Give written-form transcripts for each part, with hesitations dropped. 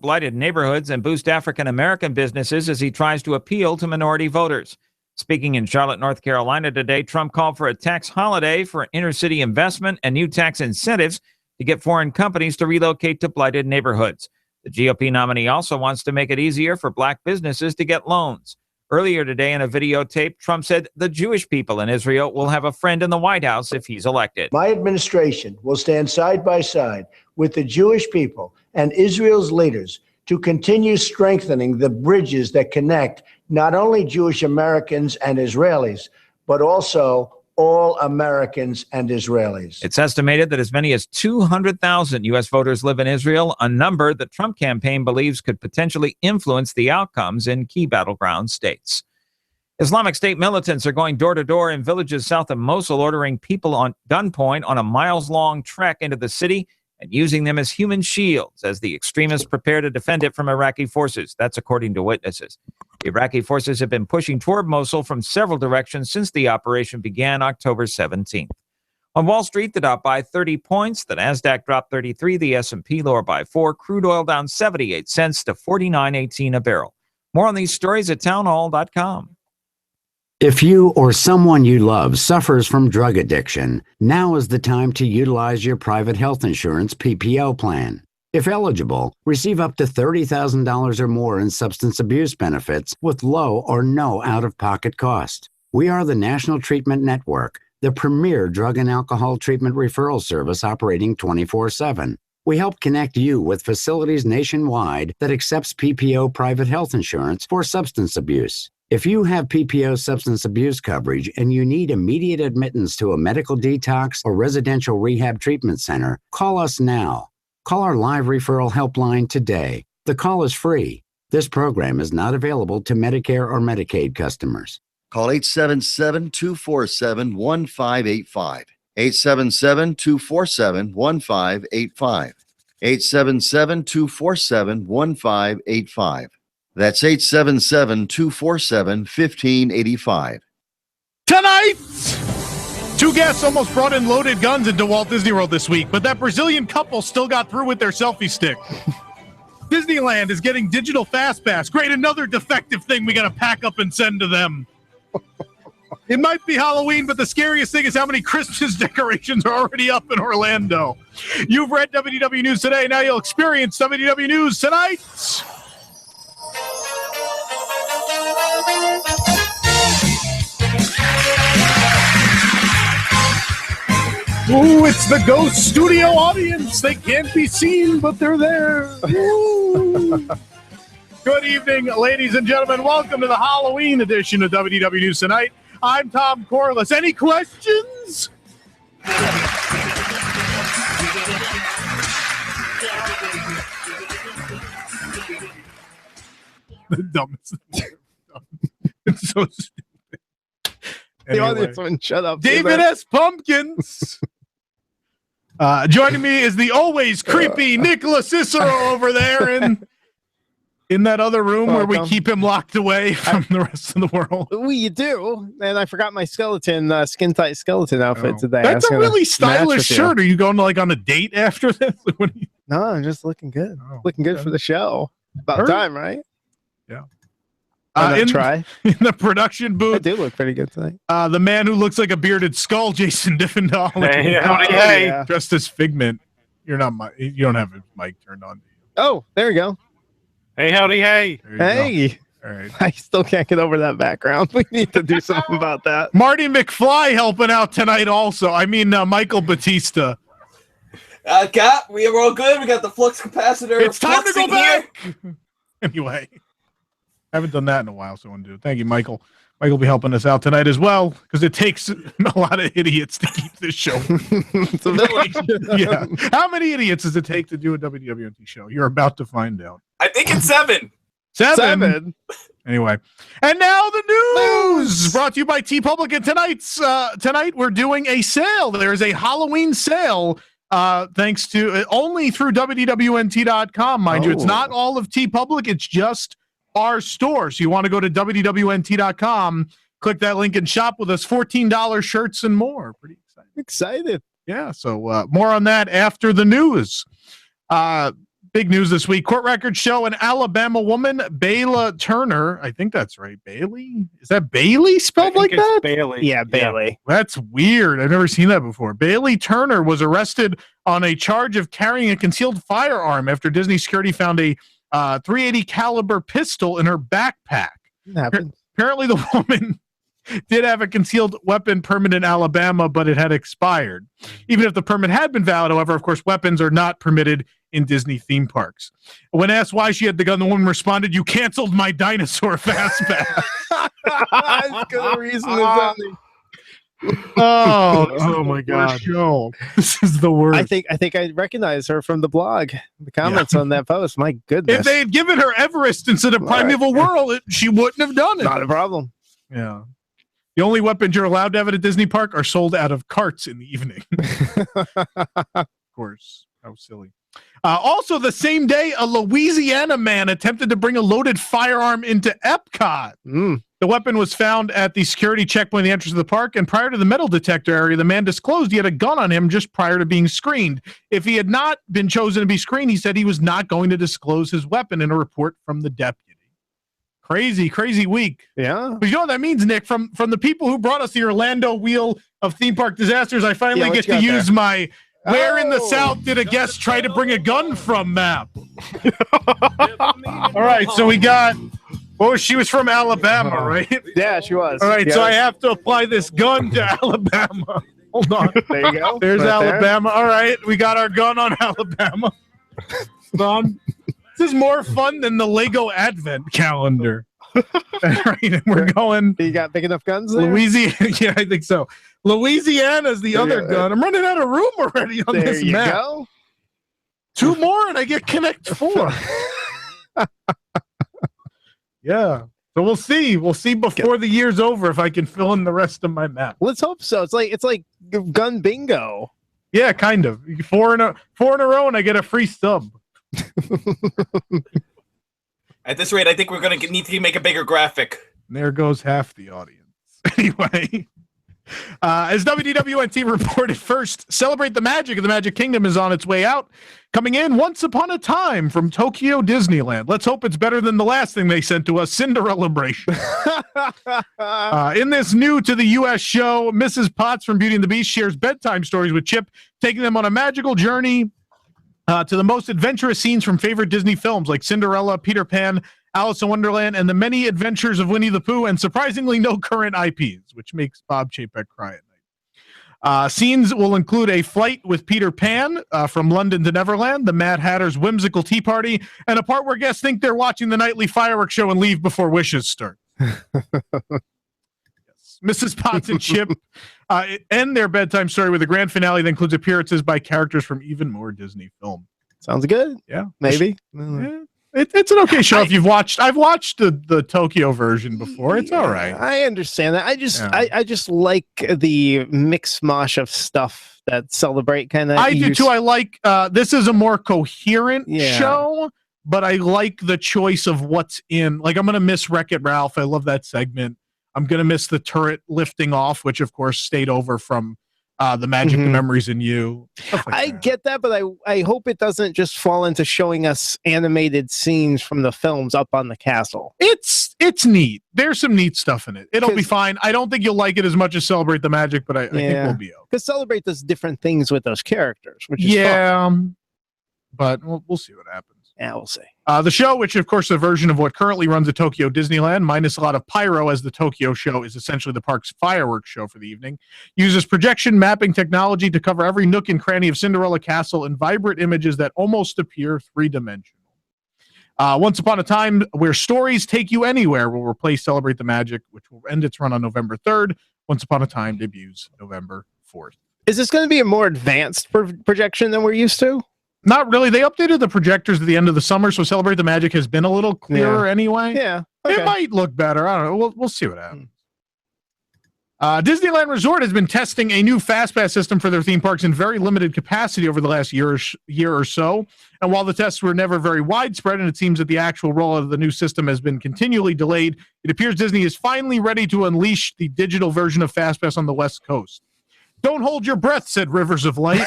blighted neighborhoods and boost African-American businesses as he tries to appeal to minority voters. Speaking in Charlotte, North Carolina today, Trump called for a tax holiday for inner-city investment and new tax incentives to get foreign companies to relocate to blighted neighborhoods. The GOP nominee also wants to make it easier for black businesses to get loans. Earlier today in a videotape, Trump said the Jewish people in Israel will have a friend in the White House if he's elected. My administration will stand side by side with the Jewish people and Israel's leaders to continue strengthening the bridges that connect not only Jewish Americans and Israelis, but also all Americans and Israelis. It's estimated that as many as 200,000 U.S. voters live in Israel, a number the Trump campaign believes could potentially influence the outcomes in key battleground states. Islamic State militants are going door to door in villages south of Mosul, ordering people on gunpoint on a miles-long trek into the city and using them as human shields as the extremists prepare to defend it from Iraqi forces. That's according to witnesses. The Iraqi forces have been pushing toward Mosul from several directions since the operation began October 17th. On Wall Street, the Dow by 30 points, the Nasdaq dropped 33, the S&P lower by 4, crude oil down 78 cents to $49.18 a barrel. More on these stories at townhall.com. If you or someone you love suffers from drug addiction, now is the time to utilize your private health insurance PPO plan. If eligible, receive up to $30,000 or more in substance abuse benefits with low or no out-of-pocket cost. We are the National Treatment Network, the premier drug and alcohol treatment referral service operating 24/7. We help connect you with facilities nationwide that accepts PPO private health insurance for substance abuse. If you have PPO substance abuse coverage and you need immediate admittance to a medical detox or residential rehab treatment center, call us now. Call our live referral helpline today. The call is free. This program is not available to Medicare or Medicaid customers. Call 877-247-1585. 877-247-1585. 877-247-1585. That's 877-247-1585. Tonight, two guests almost brought in loaded guns into Walt Disney World this week, but that Brazilian couple still got through with their selfie stick. Disneyland is getting digital fast pass. Great, another defective thing we got to pack up and send to them. It might be Halloween, but the scariest thing is how many Christmas decorations are already up in Orlando. You've read WDW News Today. Now you'll experience WDW News Tonight. Ooh, it's the Ghost Studio audience. They can't be seen, but they're there. Good evening, ladies and gentlemen. Welcome to the Halloween edition of WDW News Tonight. I'm Tom Corliss. Any questions? The dumbest thing. It's so stupid. Anyway. The audience wouldn't shut up. David S. Pumpkins. Joining me is the always creepy Nicholas Cicero over there in that other room where we keep him locked away from the rest of the world. We do. And I forgot my skeleton, skin-tight skeleton outfit today. That's a really stylish shirt. Are you going to, like, on a date after this? No, I'm just looking good. Looking good for the show. About time, right? Yeah. In the production booth. I do look pretty good tonight. The man who looks like a bearded skull, Jason Diffendahl. Hey. Dressed as Figment. You don't have his mic turned on. Oh, there you go. Hey, howdy, hey. Hey. All right. I still can't get over that background. We need to do something about that. Marty McFly helping out tonight also. I mean, Michael Batista. We're all good. We got the flux capacitor. It's time to go back. Anyway. I haven't done that in a while, so I want to do it. Thank you, Michael. Michael will be helping us out tonight as well, because it takes a lot of idiots to keep this show. It's a village. Yeah. How many idiots does it take to do a WWNT show? You're about to find out. I think it's 7. 7. Anyway. And now the news brought to you by TeePublic. And tonight we're doing a sale. There is a Halloween sale thanks to only through WDWNT.com, mind you. It's not all of TeePublic. It's just our store. So you want to go to WDWNT.com, click that link and shop with us. $14 shirts and more. Pretty excited. Excited. Yeah. So more on that after the news. Big news this week. Court records show an Alabama woman, Bayla Turner. I think that's right. Bailey? Is that Bailey spelled like that? Bailey. Yeah, Bailey. That's weird. I've never seen that before. Bailey Turner was arrested on a charge of carrying a concealed firearm after Disney security found a .380 caliber pistol in her backpack. Apparently, the woman did have a concealed weapon permit in Alabama, but it had expired. Even if the permit had been valid, however, of course, weapons are not permitted in Disney theme parks. When asked why she had the gun, the woman responded, "You canceled my dinosaur fast pass." Oh my God! This is the worst. I think I recognize her from the blog. The comments on that post. My goodness! If they had given her Everest instead of Primeval World, she wouldn't have done it. Not a problem. Yeah. The only weapons you're allowed to have at a Disney park are sold out of carts in the evening. Of course. How silly. Also, the same day, a Louisiana man attempted to bring a loaded firearm into Epcot. The weapon was found at the security checkpoint at the entrance of the park, and prior to the metal detector area, the man disclosed he had a gun on him just prior to being screened. If he had not been chosen to be screened, he said he was not going to disclose his weapon in a report from the deputy. Crazy week. Yeah. But you know what that means, Nick? From the people who brought us the Orlando Wheel of Theme Park Disasters, I finally get to use my "Where in the South did a guest try to bring a gun from" map. All right, so we got... Oh, she was from Alabama, right? Yeah, she was. All right, so I have to apply this gun to Alabama. Hold on. There you go. There's right Alabama. There. All right, we got our gun on Alabama. This is more fun than the Lego Advent calendar. Right, we're going. You got big enough guns there? Louisiana. Yeah, I think so. Louisiana's the other gun. I'm running out of room already on this map. Go. 2 more and I get Connect 4. Yeah. So we'll see. We'll see before the year's over if I can fill in the rest of my map. Let's hope so. It's like gun bingo. Yeah, kind of. 4 in a row and I get a free sub. At this rate, I think we're going to need to make a bigger graphic. There goes half the audience. Anyway, as WDWNT reported first, Celebrate the Magic of the Magic Kingdom is on its way out. Coming in Once Upon a Time from Tokyo Disneyland. Let's hope it's better than the last thing they sent to us, Cinderellabration. In this new to the U.S. show, Mrs. Potts from Beauty and the Beast shares bedtime stories with Chip, taking them on a magical journey to the most adventurous scenes from favorite Disney films like Cinderella, Peter Pan, Alice in Wonderland, and the many adventures of Winnie the Pooh, and surprisingly no current IPs, which makes Bob Chapek cry at night. Scenes will include a flight with Peter Pan from London to Neverland, the Mad Hatter's whimsical tea party, and a part where guests think they're watching the nightly fireworks show and leave before wishes start. Mrs. Potts and Chip end their bedtime story with a grand finale that includes appearances by characters from even more Disney film. Sounds good. Yeah, maybe. Yeah. It's an okay show if you've watched. I've watched the Tokyo version before. It's all right. I understand that. I just like the mix mosh of stuff that Celebrate kind of. I do too. I like this is a more coherent show, but I like the choice of what's in. Like I'm gonna miss Wreck-It Ralph. I love that segment. I'm going to miss the turret lifting off, which, of course, stayed over from the Magic, the Memories in You. I get that, but I hope it doesn't just fall into showing us animated scenes from the films up on the castle. It's neat. There's some neat stuff in it. It'll be fine. I don't think you'll like it as much as Celebrate the Magic, but I think we'll be okay. Because Celebrate does different things with those characters, which is fun. But we'll see what happens. Yeah, we'll see. The show, which of course is a version of what currently runs at Tokyo Disneyland, minus a lot of pyro, as the Tokyo show is essentially the park's fireworks show for the evening, uses projection mapping technology to cover every nook and cranny of Cinderella Castle in vibrant images that almost appear three-dimensional. Once Upon a Time, Where Stories Take You Anywhere, will replace Celebrate the Magic, which will end its run on November 3rd. Once Upon a Time debuts November 4th. Is this going to be a more advanced projection than we're used to? Not really. They updated the projectors at the end of the summer, so Celebrate the Magic has been a little clearer anyway. Yeah. Okay. It might look better. I don't know. We'll see what happens. Disneyland Resort has been testing a new FastPass system for their theme parks in very limited capacity over the last year or so. And while the tests were never very widespread, and it seems that the actual rollout of the new system has been continually delayed, it appears Disney is finally ready to unleash the digital version of FastPass on the West Coast. Don't hold your breath, said Rivers of Light.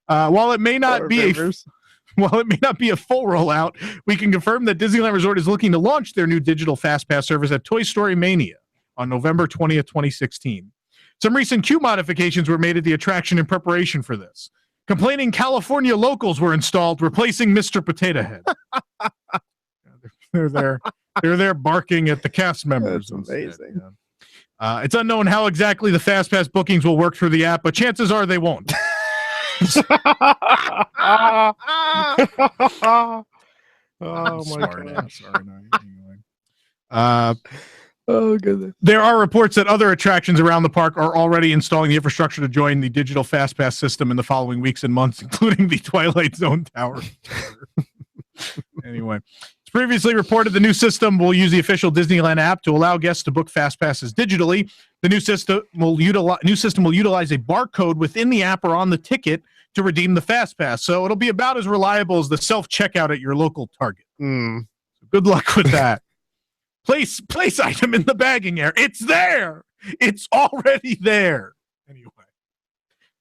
While it may not be a full rollout, we can confirm that Disneyland Resort is looking to launch their new digital FastPass service at Toy Story Mania on November 20th, 2016. Some recent queue modifications were made at the attraction in preparation for this. Complaining California locals were installed, replacing Mr. Potato Head. They're there barking at the cast members. That's amazing. It's unknown how exactly the FastPass bookings will work through the app, but chances are they won't. Oh my God. Oh, goodness. There are reports that other attractions around the park are already installing the infrastructure to join the digital FastPass system in the following weeks and months, including the Twilight Zone Tower. Anyway, it's previously reported the new system will use the official Disneyland app to allow guests to book FastPasses digitally. The new system will utilize a barcode within the app or on the ticket to redeem the FastPass. So it'll be about as reliable as the self-checkout at your local Target. So good luck with that. Place item in the bagging area. It's there. It's already there. Anyway,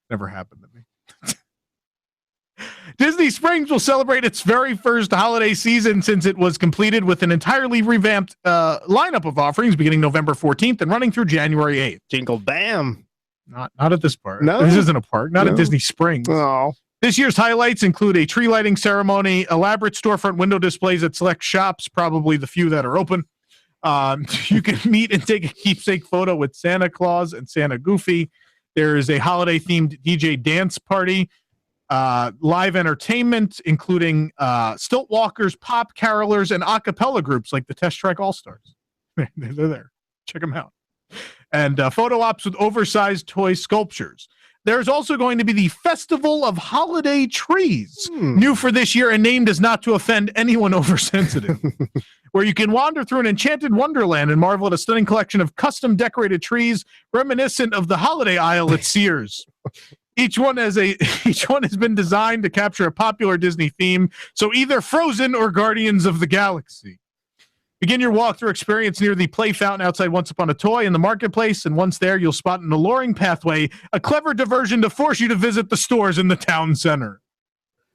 never happened to me. Disney Springs will celebrate its very first holiday season since it was completed with an entirely revamped lineup of offerings beginning November 14th and running through January 8th. Jingle bam. Not at this park. No? This isn't a park. Not at Disney Springs. Oh. This year's highlights include a tree lighting ceremony, elaborate storefront window displays at select shops, probably the few that are open. You can meet and take a keepsake photo with Santa Claus and Santa Goofy. There is a holiday-themed DJ dance party, live entertainment, including stilt walkers, pop carolers, and a cappella groups like the Test Track All-Stars. They're there. Check them out. And photo ops with oversized toy sculptures. There's also going to be the Festival of Holiday Trees, new for this year and named as not to offend anyone oversensitive, where you can wander through an enchanted wonderland and marvel at a stunning collection of custom decorated trees reminiscent of the holiday aisle at Sears. Each one has been designed to capture a popular Disney theme, so either Frozen or Guardians of the Galaxy. Begin your walkthrough experience near the play fountain outside Once Upon a Toy in the marketplace, and once there, you'll spot an alluring pathway, a clever diversion to force you to visit the stores in the town center.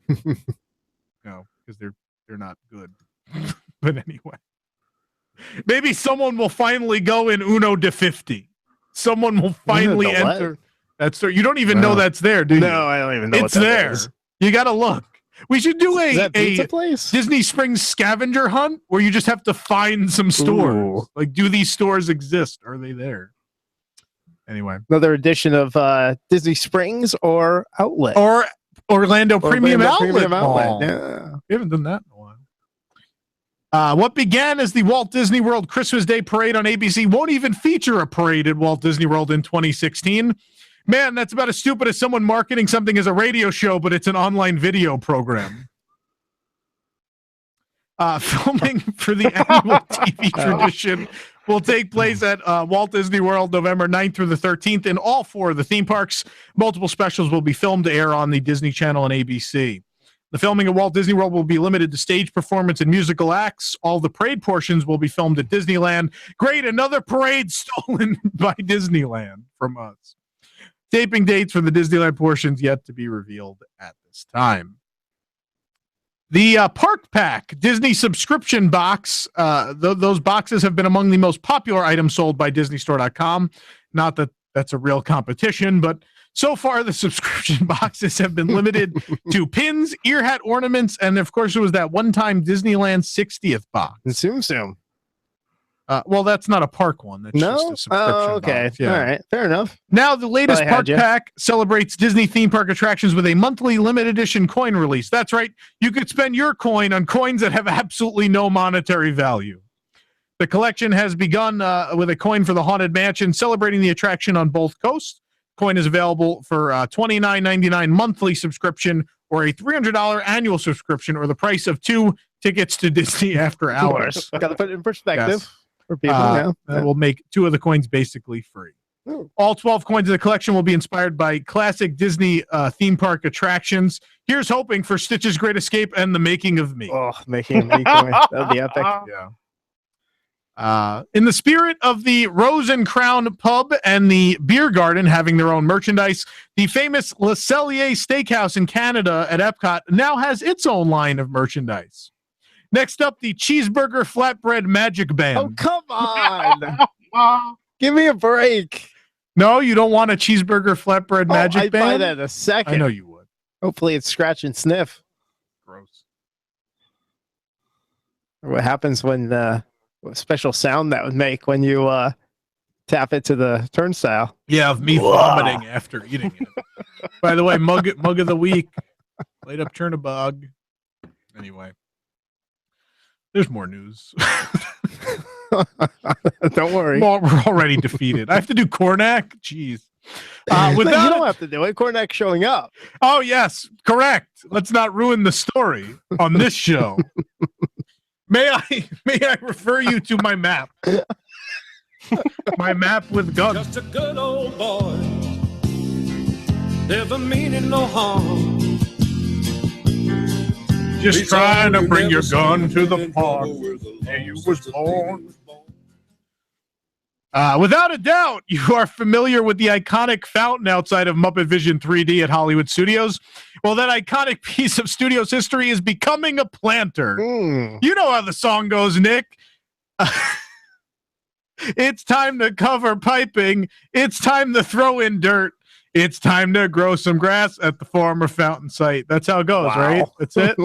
No, because they're not good. But anyway, maybe someone will finally go in Uno de 50. Someone will finally enter. That's there. You don't even know that's there, do you? No, I don't even know. It's there. You got to look. We should do a place? Disney Springs scavenger hunt where you just have to find some stores. Ooh. Like, do these stores exist? Are they there? Anyway. Another edition of Disney Springs or Outlet. Or Orlando Premium Outlet. Premium Outlet. Oh, Yeah. we haven't done that in a while. What began as the Walt Disney World Christmas Day Parade on ABC won't even feature a parade at Walt Disney World in 2016. Man, that's about as stupid as someone marketing something as a radio show, but it's an online video program. Filming for the annual TV tradition will take place at Walt Disney World November 9th through the 13th in all four of the theme parks. Multiple specials will be filmed to air on the Disney Channel and ABC. The filming at Walt Disney World will be limited to stage performance and musical acts. All the parade portions will be filmed at Disneyland. Great, another parade stolen by Disneyland from us. Taping dates for the Disneyland portions yet to be revealed at this time. The Park Pack Disney subscription box, those boxes have been among the most popular items sold by DisneyStore.com. Not that that's a real competition, but so far the subscription boxes have been limited to pins, ear hat ornaments, and of course there was that one-time Disneyland 60th box. And Tsum Tsum. Well, that's not a park one. That's just a subscription okay. box. Yeah. All right. Fair enough. Now, the latest Well, Park Pack celebrates Disney theme park attractions with a monthly limited edition coin release. That's right. You could spend your coin on coins that have absolutely no monetary value. The collection has begun with a coin for the Haunted Mansion, celebrating the attraction on both coasts. Coin is available for $29.99 monthly subscription or a $300 annual subscription or the price of 2 tickets to Disney After Hours. Got to put it in perspective. Yes. For people now. That will make 2 of the coins basically free. Ooh. All 12 coins in the collection will be inspired by classic Disney theme park attractions. Here's hoping for Stitch's Great Escape and The Making of Me. Oh, Making of Me coin. That would be epic. Yeah. In the spirit of the Rose and Crown Pub and the Beer Garden having their own merchandise, the famous Le Cellier Steakhouse in Canada at Epcot now has its own line of merchandise. Next up, the Cheeseburger Flatbread Magic Band. Oh, come on. Give me a break. No, you don't want a Cheeseburger Flatbread Magic I'd Band? buy that in a second. I know you would. Hopefully it's scratch and sniff. Gross. What happens when what special sound that would make when you tap it to the turnstile? Yeah, of me vomiting after eating it. By the way, mug of the week. Light up Chernabog. Anyway. There's more news. Don't worry. We're already defeated. I have to do Cornac? Jeez. You don't have to do it. Cornac's showing up. Oh, yes. Correct. Let's not ruin the story on this show. May I refer you to my map? My map with guns. Just a good old boy, never meaning no harm. Just trying to bring your gun to the park where you was born. Without a doubt, you are familiar with the iconic fountain outside of Muppet Vision 3D at Hollywood Studios. Well, that iconic piece of studios history is becoming a planter. You know how the song goes, Nick. It's time to cover piping. It's time to throw in dirt. It's time to grow some grass at the former fountain site. That's how it goes, right? That's it?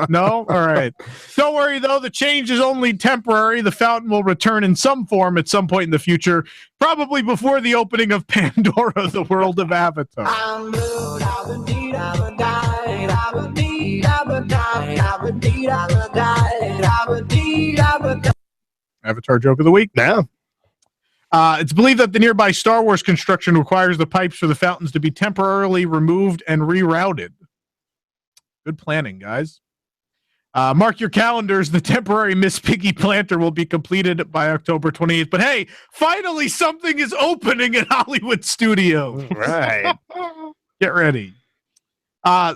No? All right. Don't worry, though. The change is only temporary. The fountain will return in some form at some point in the future, probably before the opening of Pandora, the World of Avatar. Avatar joke of the week? Yeah. It's believed that the nearby Star Wars construction requires the pipes for the fountains to be temporarily removed and rerouted. Good planning, guys. Mark your calendars. The temporary Miss Piggy planter will be completed by October 28th. But hey, finally something is opening at Hollywood Studios. Right. Get ready.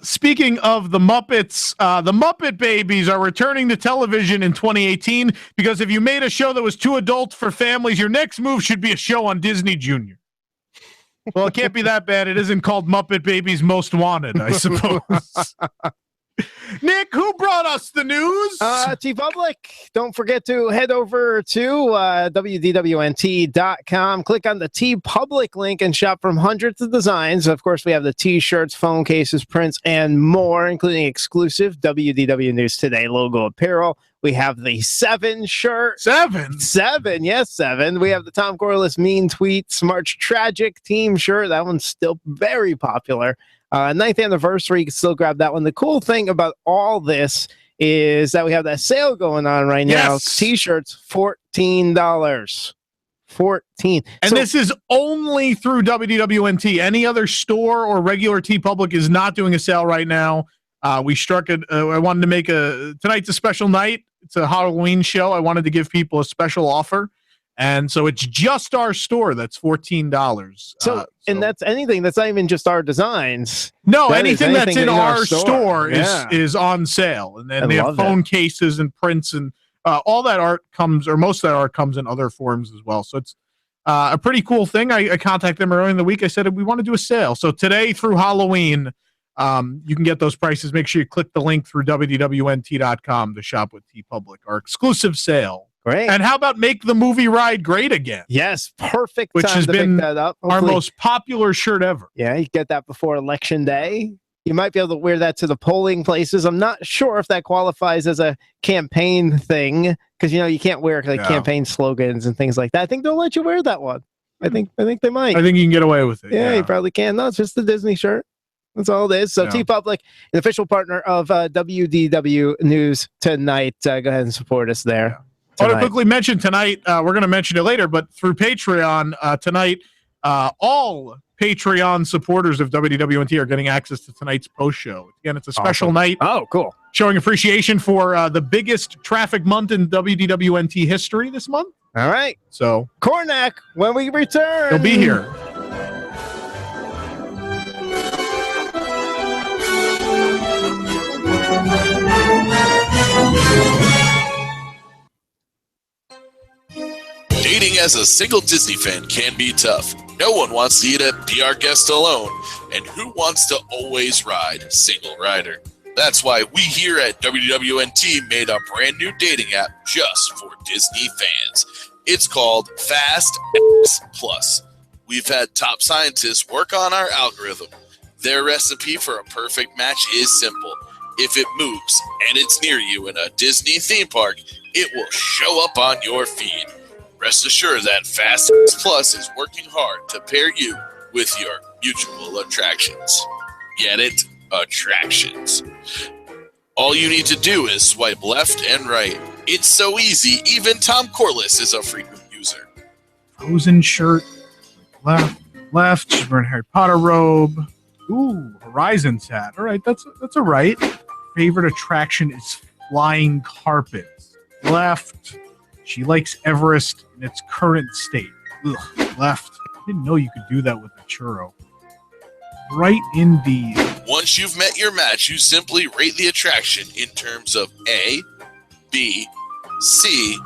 Speaking of the Muppets, the Muppet Babies are returning to television in 2018 because if you made a show that was too adult for families, your next move should be a show on Disney Junior. Well, it can't be that bad. It isn't called Muppet Babies Most Wanted, I suppose. Nick, who brought us the news? T-Public. Don't forget to head over to WDWNT.com. Click on the T-Public link and shop from hundreds of designs. Of course, we have the T-shirts, phone cases, prints, and more, including exclusive WDW News Today logo apparel. We have the 7 shirt. 7? 7, yes, 7. We have the Tom Corliss Mean Tweets March Tragic team shirt. That one's still very popular. 9th anniversary, you can still grab that one. The cool thing about all this is that we have that sale going on right now. Yes. T-shirts, $14. $14. And this is only through WDWNT. Any other store or regular T-Public is not doing a sale right now. We struck it. I wanted to make tonight's a special night. It's a Halloween show. I wanted to give people a special offer. And so it's just our store. That's $14. So and that's anything. That's not even just our designs. No, that anything that's in our store is on sale. And then they have phone cases and prints and all that art comes, or most of that art comes in other forms as well. So it's a pretty cool thing. I contacted them earlier in the week. I said, we want to do a sale. So today through Halloween, you can get those prices. Make sure you click the link through WDWNT.com to shop with T-Public, our exclusive sale. Great. And how about Make the Movie Ride Great Again? Yes, perfect. Which time has to been pick that up. our most popular shirt ever. Yeah, you get that before Election Day. You might be able to wear that to the polling places. I'm not sure if that qualifies as a campaign thing because you can't wear campaign slogans and things like that. I think they'll let you wear that one. I think they might. I think you can get away with it. Yeah, you probably can. No, it's just the Disney shirt. That's all it is. So T-Public, an official partner of WDW News Tonight. Go ahead and support us there. Yeah. I want to quickly mention tonight, we're going to mention it later, but through Patreon tonight, all Patreon supporters of WDWNT are getting access to tonight's post show. Again, it's a special night. Oh, cool. Showing appreciation for the biggest traffic month in WDWNT history this month. All right. So, Cornac, when we return, he'll be here. Being as a single Disney fan can be tough. No one wants you to be our guest alone, and who wants to always ride single rider? That's why we here at WWNT made a brand new dating app just for Disney fans. It's called Fast X Plus. We've had top scientists work on our algorithm. Their recipe for a perfect match is simple. If it moves and it's near you in a Disney theme park, it will show up on your feed. Rest assured that Fast X Plus is working hard to pair you with your mutual attractions. Get it? Attractions. All you need to do is swipe left and right. It's so easy, even Tom Corliss is a frequent user. Frozen shirt, left. She's wearing a Harry Potter robe. Ooh, Horizon's hat. All right, that's a right. Favorite attraction is flying carpets. Left. She likes Everest in its current state. Ugh, left. I didn't know you could do that with a churro. Right indeed. Once you've met your match, you simply rate the attraction in terms of A, B, C,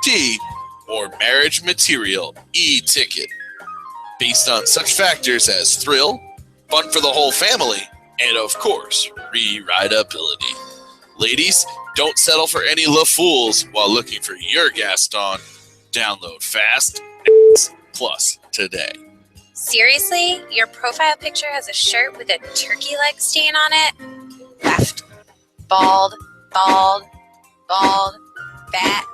D, or marriage material E-ticket. Based on such factors as thrill, fun for the whole family, and of course, re-rideability. Ladies, don't settle for any LaFools while looking for your Gaston. Download Fast X Plus today. Seriously? Your profile picture has a shirt with a turkey leg stain on it? Left. Bald, bald, bald, fat,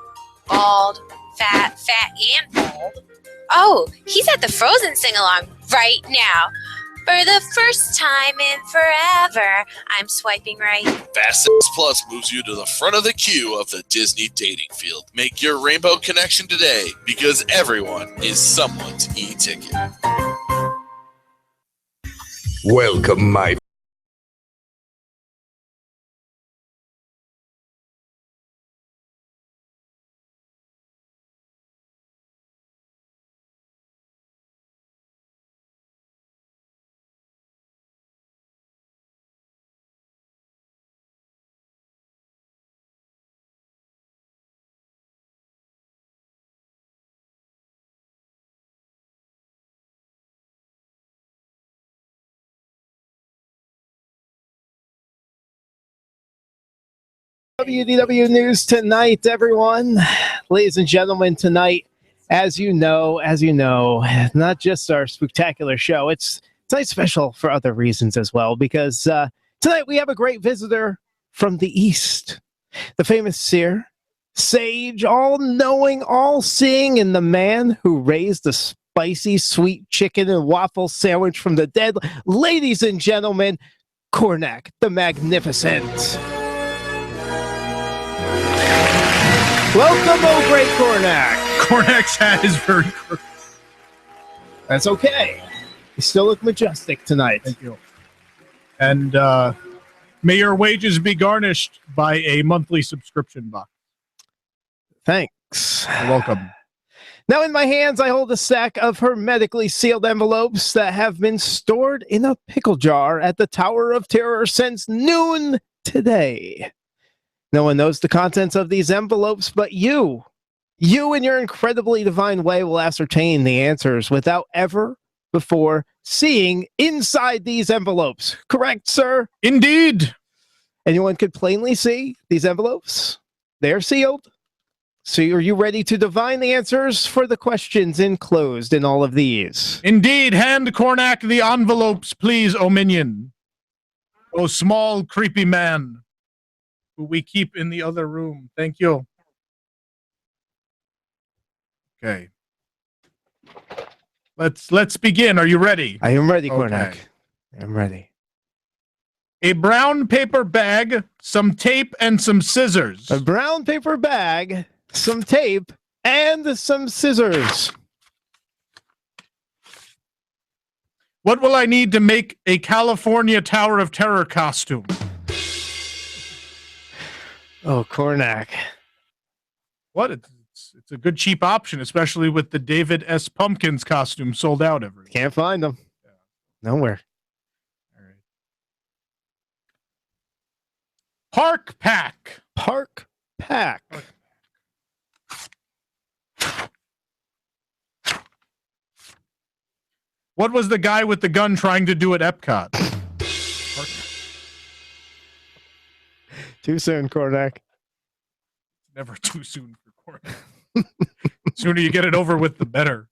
bald, fat, and bald. Oh, he's at the Frozen sing-along right now. For the first time in forever, I'm swiping right. Fast X Plus moves you to the front of the queue of the Disney dating field. Make your rainbow connection today, because everyone is someone's e-ticket. Welcome, my WDW News Tonight, everyone. Ladies and gentlemen, tonight, as you know, not just our spectacular show, it's tonight's special for other reasons as well, because tonight we have a great visitor from the East, the famous seer, sage, all-knowing, all-seeing, and the man who raised the spicy sweet chicken and waffle sandwich from the dead. Ladies and gentlemen, Cornac the Magnificent. Welcome, oh great Cornac. Cornac's hat is very crooked. That's okay. You still look majestic tonight. Thank you. And may your wages be garnished by a monthly subscription box. Thanks. You're welcome. Now in my hands, I hold a stack of hermetically sealed envelopes that have been stored in a pickle jar at the Tower of Terror since noon today. No one knows the contents of these envelopes but you. You, in your incredibly divine way, will ascertain the answers without ever before seeing inside these envelopes. Correct, sir? Indeed. Anyone could plainly see these envelopes? They're sealed. So are you ready to divine the answers for the questions enclosed in all of these? Indeed. Hand Cornac the envelopes, please, O minion. O small, creepy man who we keep in the other room. Thank you. Okay. Let's begin. Are you ready? I am ready, Cornac. Okay. I'm ready. A brown paper bag, some tape, and some scissors. A brown paper bag, some tape, and some scissors. What will I need to make a California Tower of Terror costume? Oh, Cornac. What? It's a good cheap option, especially with the David S. Pumpkins costume sold out everywhere. Can't find them. Yeah. Nowhere. All right. Park Pack. Park Pack. What was the guy with the gun trying to do at Epcot? Too soon, Cornac. Never too soon for Cornac. Sooner you get it over with, the better.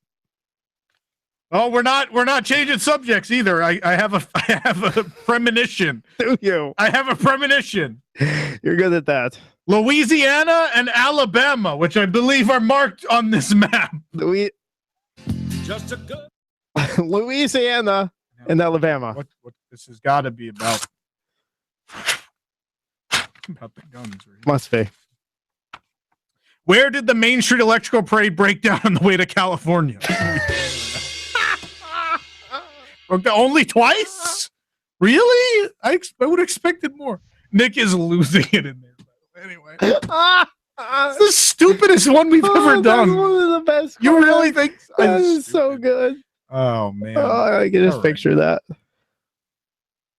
Oh, we're not changing subjects either. I have a premonition. Do you? I have a premonition. You're good at that. Louisiana and Alabama, which I believe are marked on this map. Just a good. Louisiana and Alabama. What this has got to be about the guns. Right? Must be. Where did the Main Street Electrical Parade break down on the way to California? Only twice? Really? I would have expected more. Nick is losing it in there. Anyway. It's the stupidest one we've ever done. One of the best. You really think that is so good? Oh, man. Oh, I can just picture that.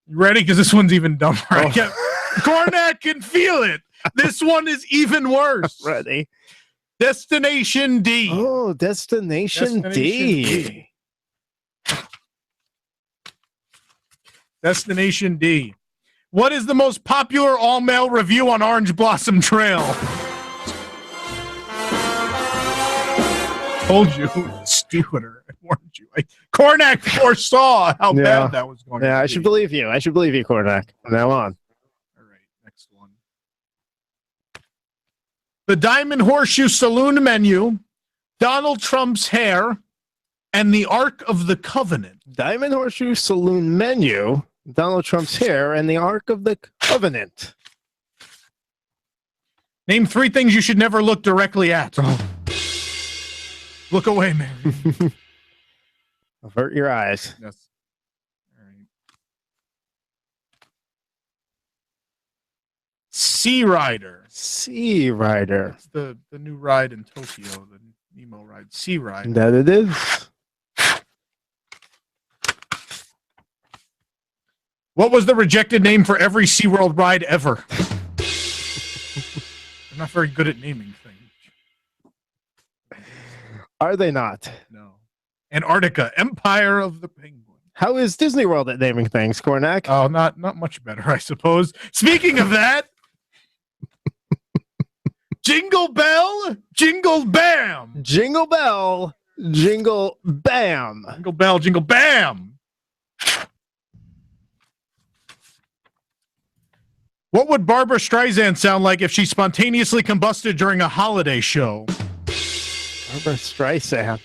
You ready? Because this one's even dumber. Cornac can feel it. This one is even worse. Ready. Destination D. Oh, Destination D. Destination D. What is the most popular all-male review on Orange Blossom Trail? Told you, stupider. I warned you. Cornac foresaw how bad that was going to be. Yeah, I should believe you. I should believe you, Cornac. From now on. All right, next one. The Diamond Horseshoe Saloon menu, Donald Trump's hair, and the Ark of the Covenant. Diamond Horseshoe Saloon menu, Donald Trump's hair, and the Ark of the Covenant. Name 3 things you should never look directly at. Look away, Mary. Avert your eyes. Yes. All right. Sea Rider. Sea Rider. It's the new ride in Tokyo, the Nemo ride. Sea Rider. That it is. What was the rejected name for every SeaWorld ride ever? I'm not very good at naming things. Are they not? No. Antarctica, Empire of the Penguin. How is Disney World at naming things, Cornac? Oh, not much better, I suppose. Speaking of that, Jingle Bell, Jingle Bam. Jingle Bell, Jingle Bam. Jingle Bell, Jingle Bam. What would Barbara Streisand sound like if she spontaneously combusted during a holiday show? Barbara Streisand.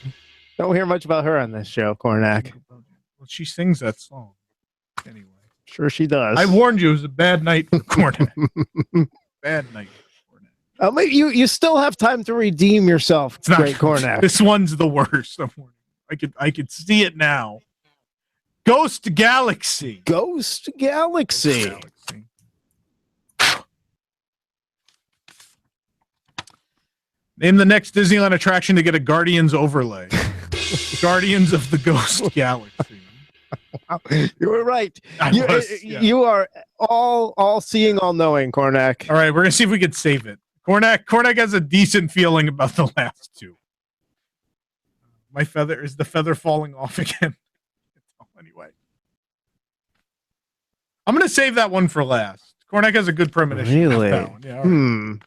Don't hear much about her on this show, Cornac. Well, she sings that song. Anyway. Sure she does. I warned you, it was a bad night for Cornac. Bad night for Cornac. You still have time to redeem yourself, It's not great Cornac. This one's the worst. I could see it now. Ghost Galaxy. Ghost Galaxy. Name the next Disneyland attraction to get a Guardians overlay. Guardians of the Ghost Galaxy. Wow. You were right. You are all seeing, all knowing, Cornac. All right, we're gonna see if we can save it. Cornac has a decent feeling about the last 2. My feather is the feather falling off again. Anyway, I'm gonna save that one for last. Cornac has a good premonition. Really? That one. Yeah, right.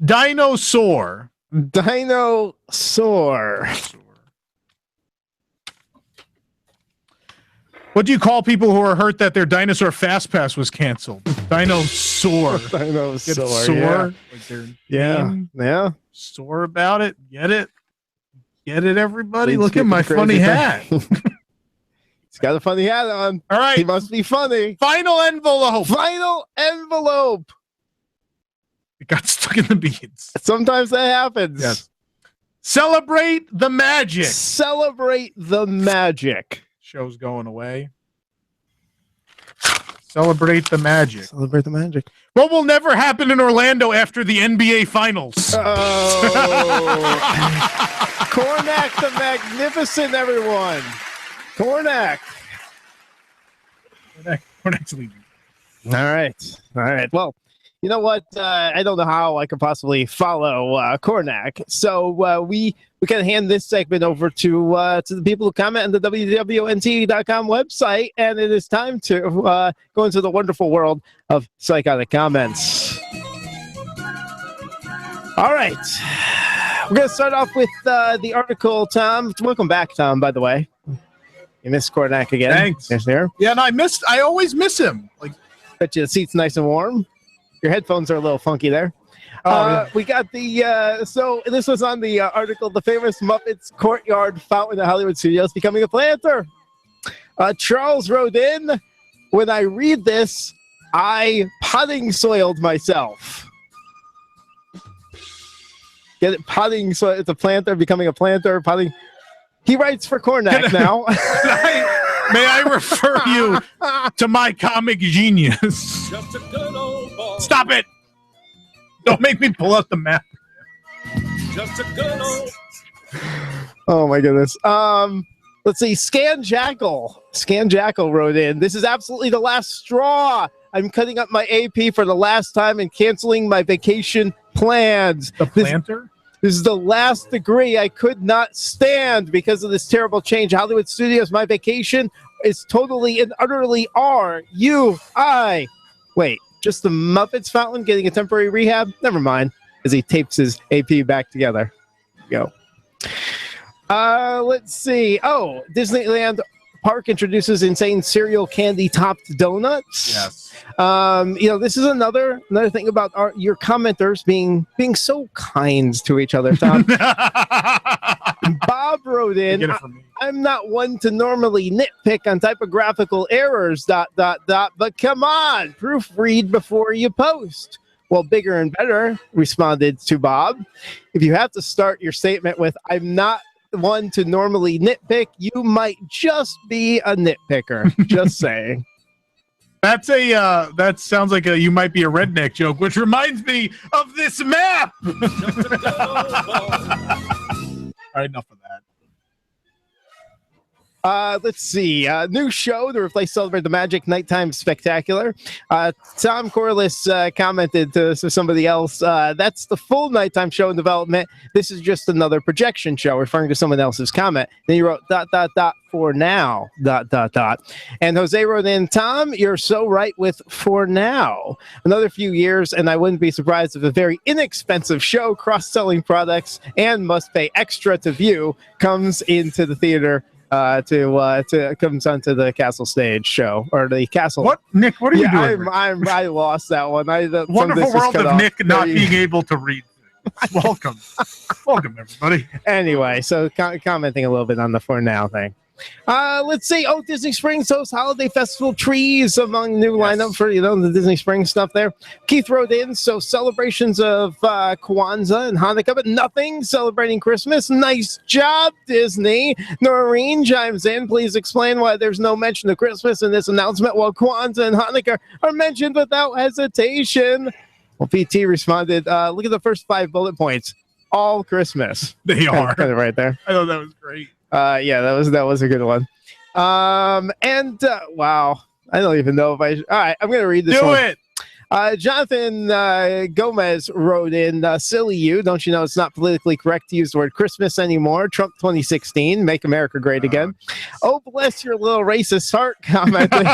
Dinosaur. What do you call people who are hurt that their dinosaur fast pass was canceled? Dinosaur. Dinosaur. Sore. Yeah. Like they're Yeah. sore about it. Get it? Get it, everybody? Leads Look to at my crazy funny thing. hat. He's got a funny hat on. All right. He must be funny. Final envelope. Final envelope. It got stuck in the beads. Sometimes that happens. Yes. Celebrate the magic. Celebrate the magic. Show's going away. Celebrate the magic. Celebrate the magic. What will never happen in Orlando after the NBA Finals? Oh. Cornac the Magnificent, everyone. Cornac's leading. All right. Well, you know what? I don't know how I could possibly follow Cornac. So we kind of hand this segment over to the people who comment on the WDWNT.com website, and it is time to go into the wonderful world of psychotic comments. All right. We're going to start off with the article, Tom. Welcome back, Tom, by the way. You missed Cornac again. Thanks. Yes, there. Yeah, and I always miss him. Like, bet you the seat's nice and warm. Your headphones are a little funky there. Yeah. We got the, so this was on the article, the famous Muppets courtyard fountain at Hollywood Studios becoming a planter. Charles wrote in, when I read this, I potting soiled myself. Get it? Potting soil. It's a planter, becoming a planter, potting. He writes for Cornac now. May I refer you to my comic genius? Stop it! Don't make me pull out the map. Just a good old. Oh my goodness. Let's see. Scan Jackal wrote in. This is absolutely the last straw. I'm cutting up my AP for the last time and canceling my vacation plans. The planter? This is the last degree I could not stand because of this terrible change. Hollywood Studios, my vacation is totally and utterly R-U-I. Wait, just the Muppets fountain getting a temporary rehab? Never mind. As he tapes his AP back together. Go. Let's see. Oh, Disneyland Park introduces insane cereal candy topped donuts. Yes. This is another thing about your commenters being so kind to each other, Tom. Bob wrote in, I'm not one to normally nitpick on typographical errors, ... but come on, proofread before you post. Well, bigger and better, responded to Bob. If you have to start your statement with, I'm not one to normally nitpick, you might just be a nitpicker. Just saying. That's that sounds like you might be a redneck joke, which reminds me of this map. All right, enough of that. Let's see. New show to replace Celebrate the Magic Nighttime Spectacular. Tom Corliss commented to somebody else, that's the full nighttime show in development. This is just another projection show, referring to someone else's comment. Then you wrote ... for now ... And Jose wrote in, Tom, you're so right with for now. Another few years, and I wouldn't be surprised if a very inexpensive show, cross-selling products, and must pay extra to view comes into the theater. Comes onto the Castle Stage show or the Castle. What, Nick? What are you doing? I lost that one. Wonderful world of Nick not being able to read. Welcome, everybody. Anyway, so commenting a little bit on the for now thing. Let's see. Oh, Disney Springs hosts holiday festival trees among new lineup for the Disney Springs stuff there. Keith wrote in, so celebrations of Kwanzaa and Hanukkah, but nothing celebrating Christmas. Nice job, Disney. Noreen chimes in. Please explain why there's no mention of Christmas in this announcement, while Kwanzaa and Hanukkah are mentioned without hesitation. Well, PT responded, look at the first 5 bullet points. All Christmas. They are. Kind of right there. I thought that was great. Yeah, that was a good one. Wow, I don't even know if I. All right, I'm gonna read this. Do one. it. Jonathan Gomez wrote in, silly you, don't you know it's not politically correct to use the word Christmas anymore? Trump 2016, make America great again. Oh, bless your little racist heart, commenting.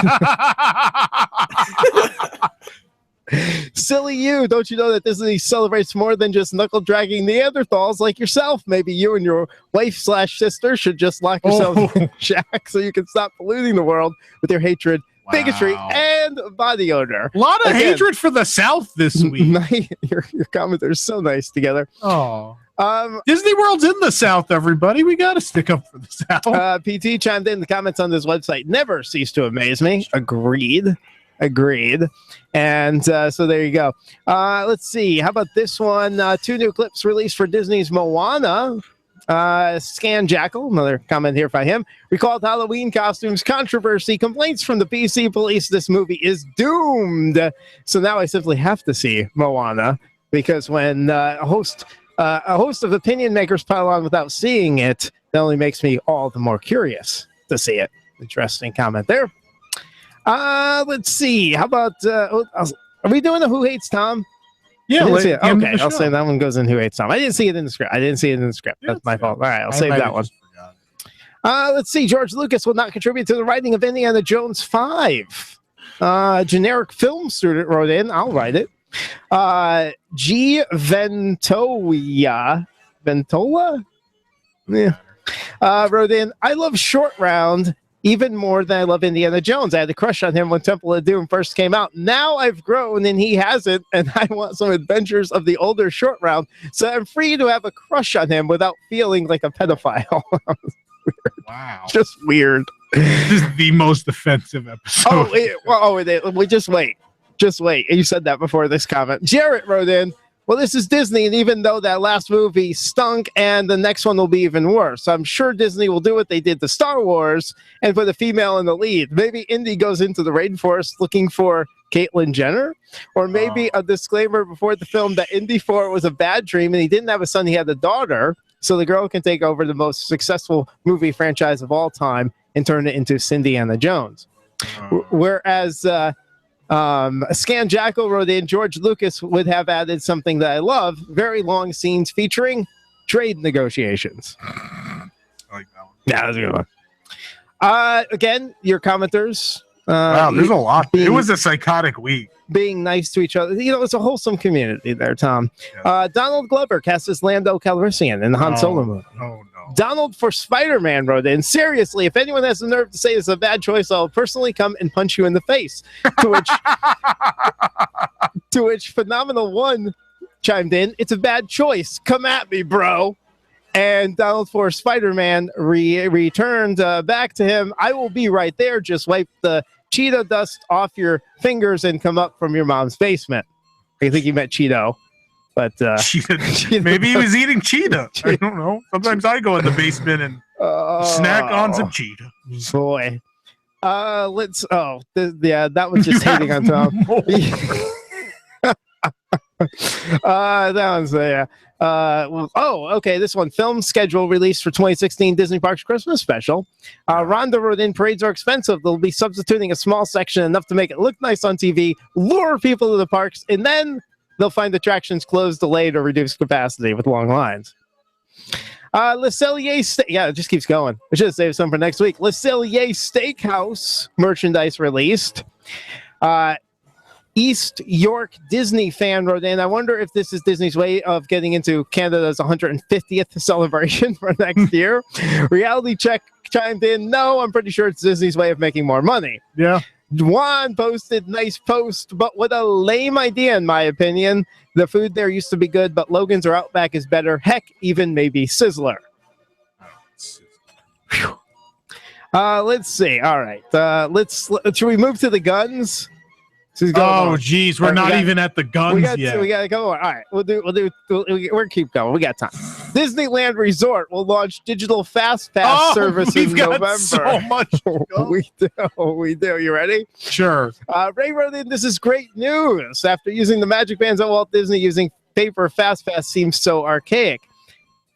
Silly you, don't you know that Disney celebrates more than just knuckle-dragging Neanderthals like yourself? Maybe you and your wife/sister should just lock yourselves in shack so you can stop polluting the world with your hatred, bigotry, and body odor. A lot of hatred for the South this week. Your comments are so nice together. Oh. Disney World's in the South, everybody. We got to stick up for the South. PT chimed in the comments on this website. Never cease to amaze me. Agreed. And so there you go. Let's see. How about this one? 2 new clips released for Disney's Moana. Scan Jackal, another comment here by him. Recalled Halloween costumes controversy. Complaints from the PC police. This movie is doomed. So now I simply have to see Moana because when a host of opinion makers pile on without seeing it, that only makes me all the more curious to see it. Interesting comment there. Let's see. How about Are we doing a Who Hates Tom? Yeah, Okay, I'll say that one goes in Who Hates Tom. I didn't see it in the script. That's my fault. All right, I'll save that one. Let's see. George Lucas will not contribute to the writing of Indiana Jones 5. Generic film student wrote in. I'll write it. G. Ventola? Yeah. Wrote in, I love Short Round even more than I love Indiana Jones. I had a crush on him when Temple of Doom first came out. Now I've grown and he hasn't, and I want some adventures of the older Short Round, so I'm free to have a crush on him without feeling like a pedophile. Wow. Just weird. This is the most offensive episode. Just wait. Just wait. You said that before this comment. Jarrett wrote in, well, this is Disney, and even though that last movie stunk and the next one will be even worse, I'm sure Disney will do what they did to Star Wars and put a female in the lead. Maybe Indy goes into the rainforest looking for Caitlyn Jenner, or maybe a disclaimer before the film that Indy 4 was a bad dream and he didn't have a son, he had a daughter, so the girl can take over the most successful movie franchise of all time and turn it into Cindy-Anna Jones. Whereas Scan Jackal wrote in, George Lucas would have added something that I love, very long scenes featuring trade negotiations. I like that one. Yeah, that's a good one. Again, your commenters. Wow, there's a lot. It was a psychotic week. Being nice to each other. You know, it's a wholesome community there, Tom. Yeah. Donald Glover cast as Lando Calrissian in the Han Solo movie. Oh, no. Donald for Spider-Man wrote in, seriously, if anyone has the nerve to say it's a bad choice, I'll personally come and punch you in the face. To which Phenomenal One chimed in, it's a bad choice. Come at me, bro. And Donald for Spider-Man returned back to him, I will be right there. Just wipe the Cheeto dust off your fingers and come up from your mom's basement. I think he meant Cheeto. But Cheetah. Maybe he was eating cheetah. I don't know. Sometimes I go in the basement and snack on some cheetah. Boy. That was just hating on Tom. That one's okay. This one, film schedule released for 2016 Disney Parks Christmas special. Rhonda wrote in, parades are expensive. They'll be substituting a small section enough to make it look nice on TV, lure people to the parks, and then they'll find attractions closed, delayed, or reduced capacity with long lines. Le Cellier it just keeps going. I should have saved some for next week. Le Cellier Steakhouse merchandise released. East York Disney fan wrote in, I wonder if this is Disney's way of getting into Canada's 150th celebration for next year. Reality Check chimed in, no, I'm pretty sure it's Disney's way of making more money. Yeah. Juan posted, nice post, but what a lame idea in my opinion. The food there used to be good, but Logan's or Outback is better. Heck, even maybe Sizzler. Let's see. All right. Should we move to the guns? Oh, geez, we're not even at the guns yet. We got to go. All right, we'll keep going. We got time. Disneyland Resort will launch digital Fast Pass service in November. So much. We do. You ready? Sure. Ray wrote in, this is great news. After using the Magic Bands at Walt Disney, using paper Fast Pass seems so archaic.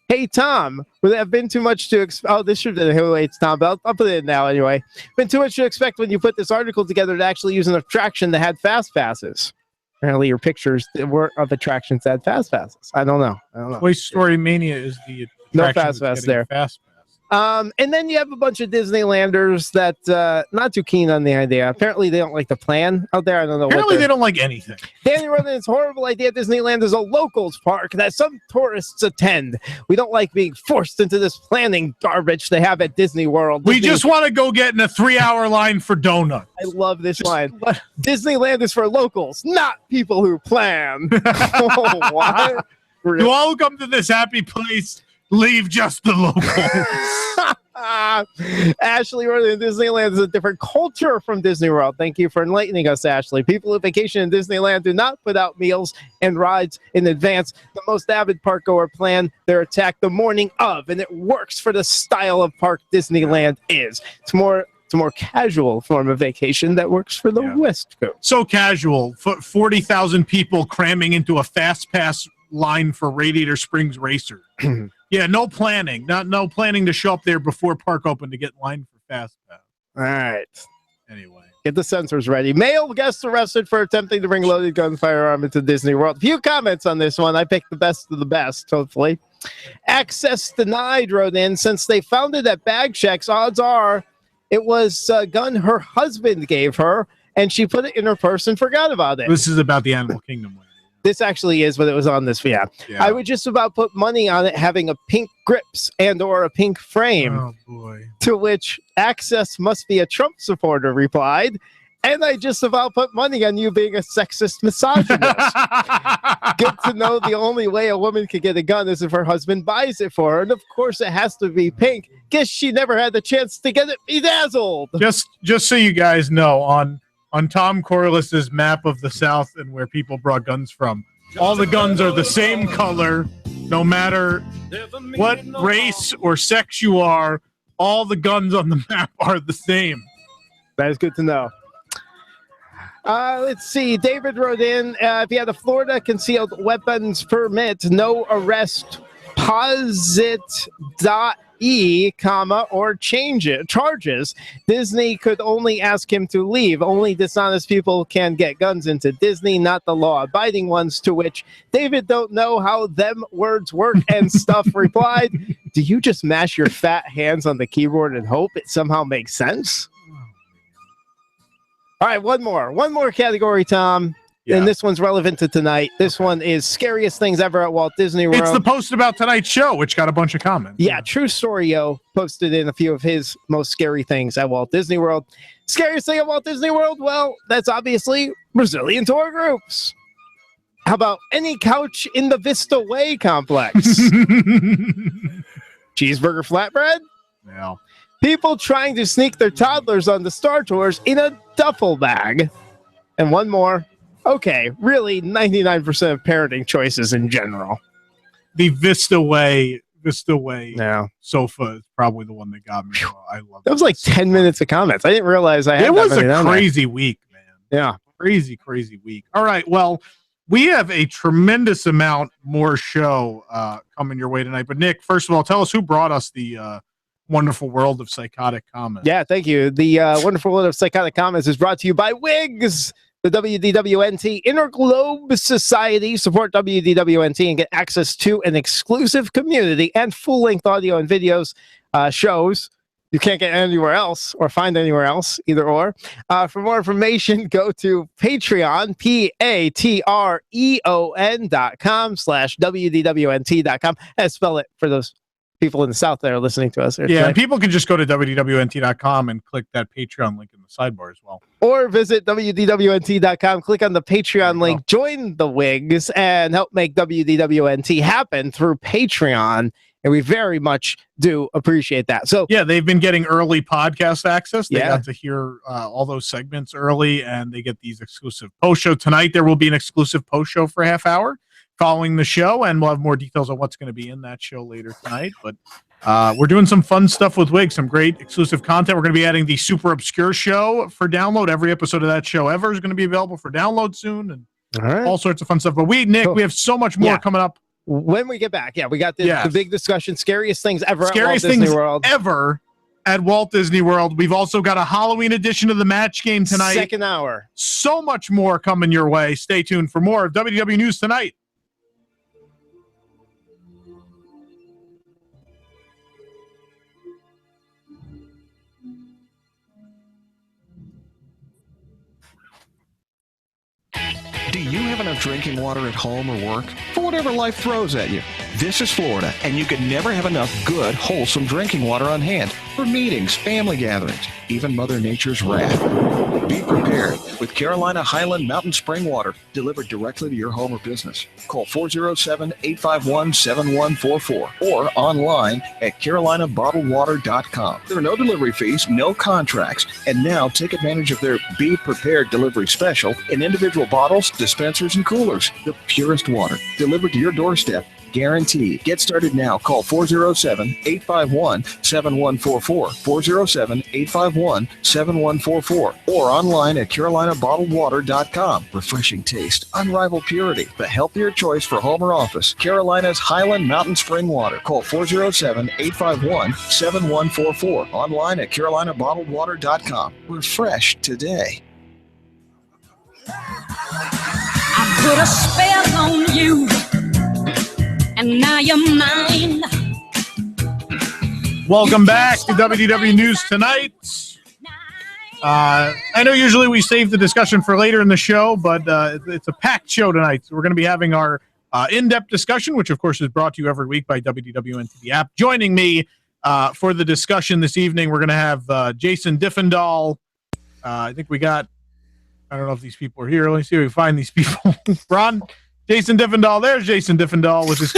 Hey, Tom, would it have been too much to expect? Oh, this should have been who hates Tom, but I'll put it in now anyway. Been too much to expect when you put this article together to actually use an attraction that had Fast Passes. Apparently, your pictures were of attractions that had Fast Passes. I don't know. Toy Story Mania is the no Fast Pass there. Fast Pass. And then you have a bunch of Disneylanders that not too keen on the idea. Apparently, they don't like the plan out there. I don't know. Apparently, they don't like anything. Danny wrote in, it's a horrible idea. Disneyland is a locals park that some tourists attend. We don't like being forced into this planning garbage they have at Disney World. We just want to go get in a 3-hour line for donuts. I love this line. Disneyland is for locals, not people who plan. Oh, what? You all who come to this happy place, leave just the locals. Ashley wrote in, Disneyland is a different culture from Disney World. Thank you for enlightening us, Ashley. People who vacation in Disneyland do not put out meals and rides in advance. The most avid park goer plan their attack the morning of, and it works for the style of park Disneyland is. It's a more casual form of vacation that works for the West Coast. So casual. 40,000 people cramming into a Fast Pass line for Radiator Springs Racer. Yeah, no planning. No planning to show up there before park open to get in line for Fast Pass. All right. Anyway. Get the sensors ready. Male guest arrested for attempting to bring loaded gun firearm into Disney World. Few comments on this one. I picked the best of the best, hopefully. Access denied wrote in. Since they found it at bag checks, odds are it was a gun her husband gave her, and she put it in her purse and forgot about it. This is about the Animal Kingdom one. This actually is what it was on this. Yeah. I would just about put money on it having a pink grips and or a pink frame. Oh, boy. To which Access must be a Trump supporter replied, and I just about put money on you being a sexist misogynist. Good to know the only way a woman can get a gun is if her husband buys it for her. And of course it has to be pink. Guess she never had the chance to get it bedazzled. Just so you guys know, on Tom Corliss's map of the South and where people brought guns from, all the guns are the same color, no matter what race or sex you are. All the guns on the map are the same. That is good to know. Let's see. David wrote in, if you had a Florida concealed weapons permit, no arrest, comma, or charges, Disney could only ask him to leave. Only dishonest people can get guns into Disney, not the law-abiding ones, to which David don't know how them words work and stuff replied, do you just mash your fat hands on the keyboard and hope it somehow makes sense? All right, one more category, Tom. Yeah. And this one's relevant to tonight. This one is scariest things ever at Walt Disney World. It's the post about tonight's show, which got a bunch of comments. Yeah, True Story Yo posted in a few of his most scary things at Walt Disney World. Scariest thing at Walt Disney World? Well, that's obviously Brazilian tour groups. How about any couch in the Vista Way complex? Cheeseburger flatbread? Yeah. People trying to sneak their toddlers on the Star Tours in a duffel bag. And one more. Okay, really 99% of parenting choices in general. The Vista Way sofa is probably the one that got me. I love that. Was like 10 minutes of comments. I didn't realize I had it was a crazy week, man. Yeah. Crazy week. All right, well, we have a tremendous amount more show coming your way tonight. But Nick, first of all, tell us who brought us the wonderful world of psychotic comments. Yeah, thank you. The wonderful world of psychotic comments is brought to you by Wigs, the WDWNT Interglobe Society. Support WDWNT and get access to an exclusive community and full-length audio and videos shows you can't get anywhere else or find anywhere else, either or. For more information, go to Patreon, patreon.com/WDWNT.com. And spell it for those people in the South that are listening to us. Yeah, and people can just go to WDWNT.com and click that Patreon link in the sidebar as well. Or visit WDWNT.com, click on the Patreon link, join the Wigs, and help make WDWNT happen through Patreon. And we very much do appreciate that. So yeah, they've been getting early podcast access. They got to hear all those segments early, and they get these exclusive post show. Tonight, there will be an exclusive post show for a half hour following the show, and we'll have more details on what's going to be in that show later tonight. But we're doing some fun stuff with Wigs, some great exclusive content. We're going to be adding the Super Obscure show for download. Every episode of that show ever is going to be available for download soon, and all sorts of fun stuff. But Nick, we have so much more coming up. When we get back, we got the big discussion, scariest things ever at Walt Disney World. Ever at Walt Disney World. We've also got a Halloween edition of the match game tonight. Second hour. So much more coming your way. Stay tuned for more of WDW News Tonight. Do you have enough drinking water at home or work? For whatever life throws at you. This is Florida, and you can never have enough good, wholesome drinking water on hand for meetings, family gatherings, even Mother Nature's wrath. Be prepared with Carolina Highland Mountain Spring Water delivered directly to your home or business. Call 407-851-7144 or online at carolinabottled.water.com. There are no delivery fees, no contracts, and now take advantage of their Be Prepared delivery special in individual bottles, dispensers, and coolers. The purest water delivered to your doorstep guaranteed. Get started now. Call 407-851-7144, 407-851-7144, or online at carolinabottledwater.com. Refreshing taste, unrivaled purity, the healthier choice for home or office. Carolina's Highland Mountain Spring Water. Call 407-851-7144, online at carolinabottledwater.com. Refresh today. I put a spell on you, and now you're mine. Welcome back to WDW News Tonight. I know usually we save the discussion for later in the show, but it's a packed show tonight. So we're going to be having our in-depth discussion, which of course is brought to you every week by WDWNTV app. Joining me for the discussion this evening, we're going to have Jason Diffendahl. I think we got, I don't know if these people are here. Let me see if we can find these people. Ron, Jason Diffendahl. There's Jason Diffendahl with his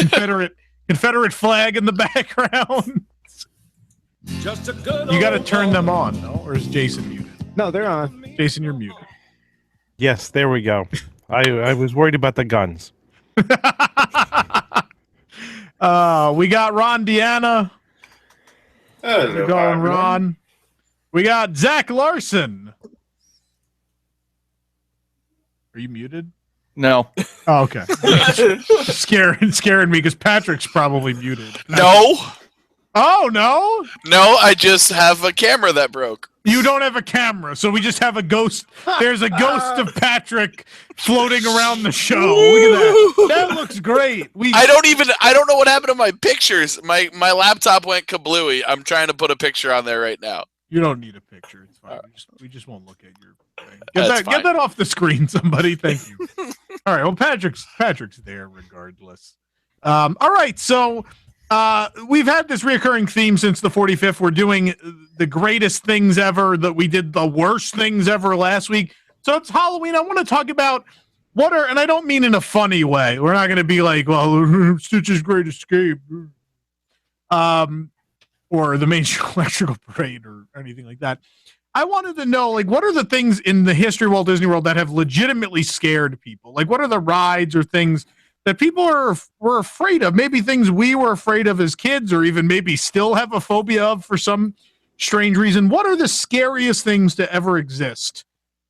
Confederate flag in the background. Just a good You got to turn them on, no? Or is Jason muted? No, they're on. Jason, you're muted. Yes, there we go. I was worried about the guns. We got Ron Deanna. Hello, We're going, Ron. We got Zach Larson. Are you muted? No. Oh, okay. Scaring me because Patrick's probably muted. No. Oh, no? No, I just have a camera that broke. You don't have a camera, so we just have a ghost. There's a ghost of Patrick floating around the show. Look at that. That looks great. I don't know what happened to my pictures. My laptop went kablooey. I'm trying to put a picture on there right now. You don't need a picture. It's fine. We just won't look at your thing. Get that off the screen, somebody. Thank you. All right. Well, Patrick's there regardless. All right. So we've had this reoccurring theme since the 45th. We're doing the greatest things ever. That we did the worst things ever last week. So it's Halloween. I want to talk about and I don't mean in a funny way. We're not going to be like, well, Stitch's Great Escape. Or the Mainstream Electrical Parade or anything like that. I wanted to know, like, what are the things in the history of Walt Disney World that have legitimately scared people? Like, what are the rides or things that people were afraid of? Maybe things we were afraid of as kids, or even maybe still have a phobia of for some strange reason. What are the scariest things to ever exist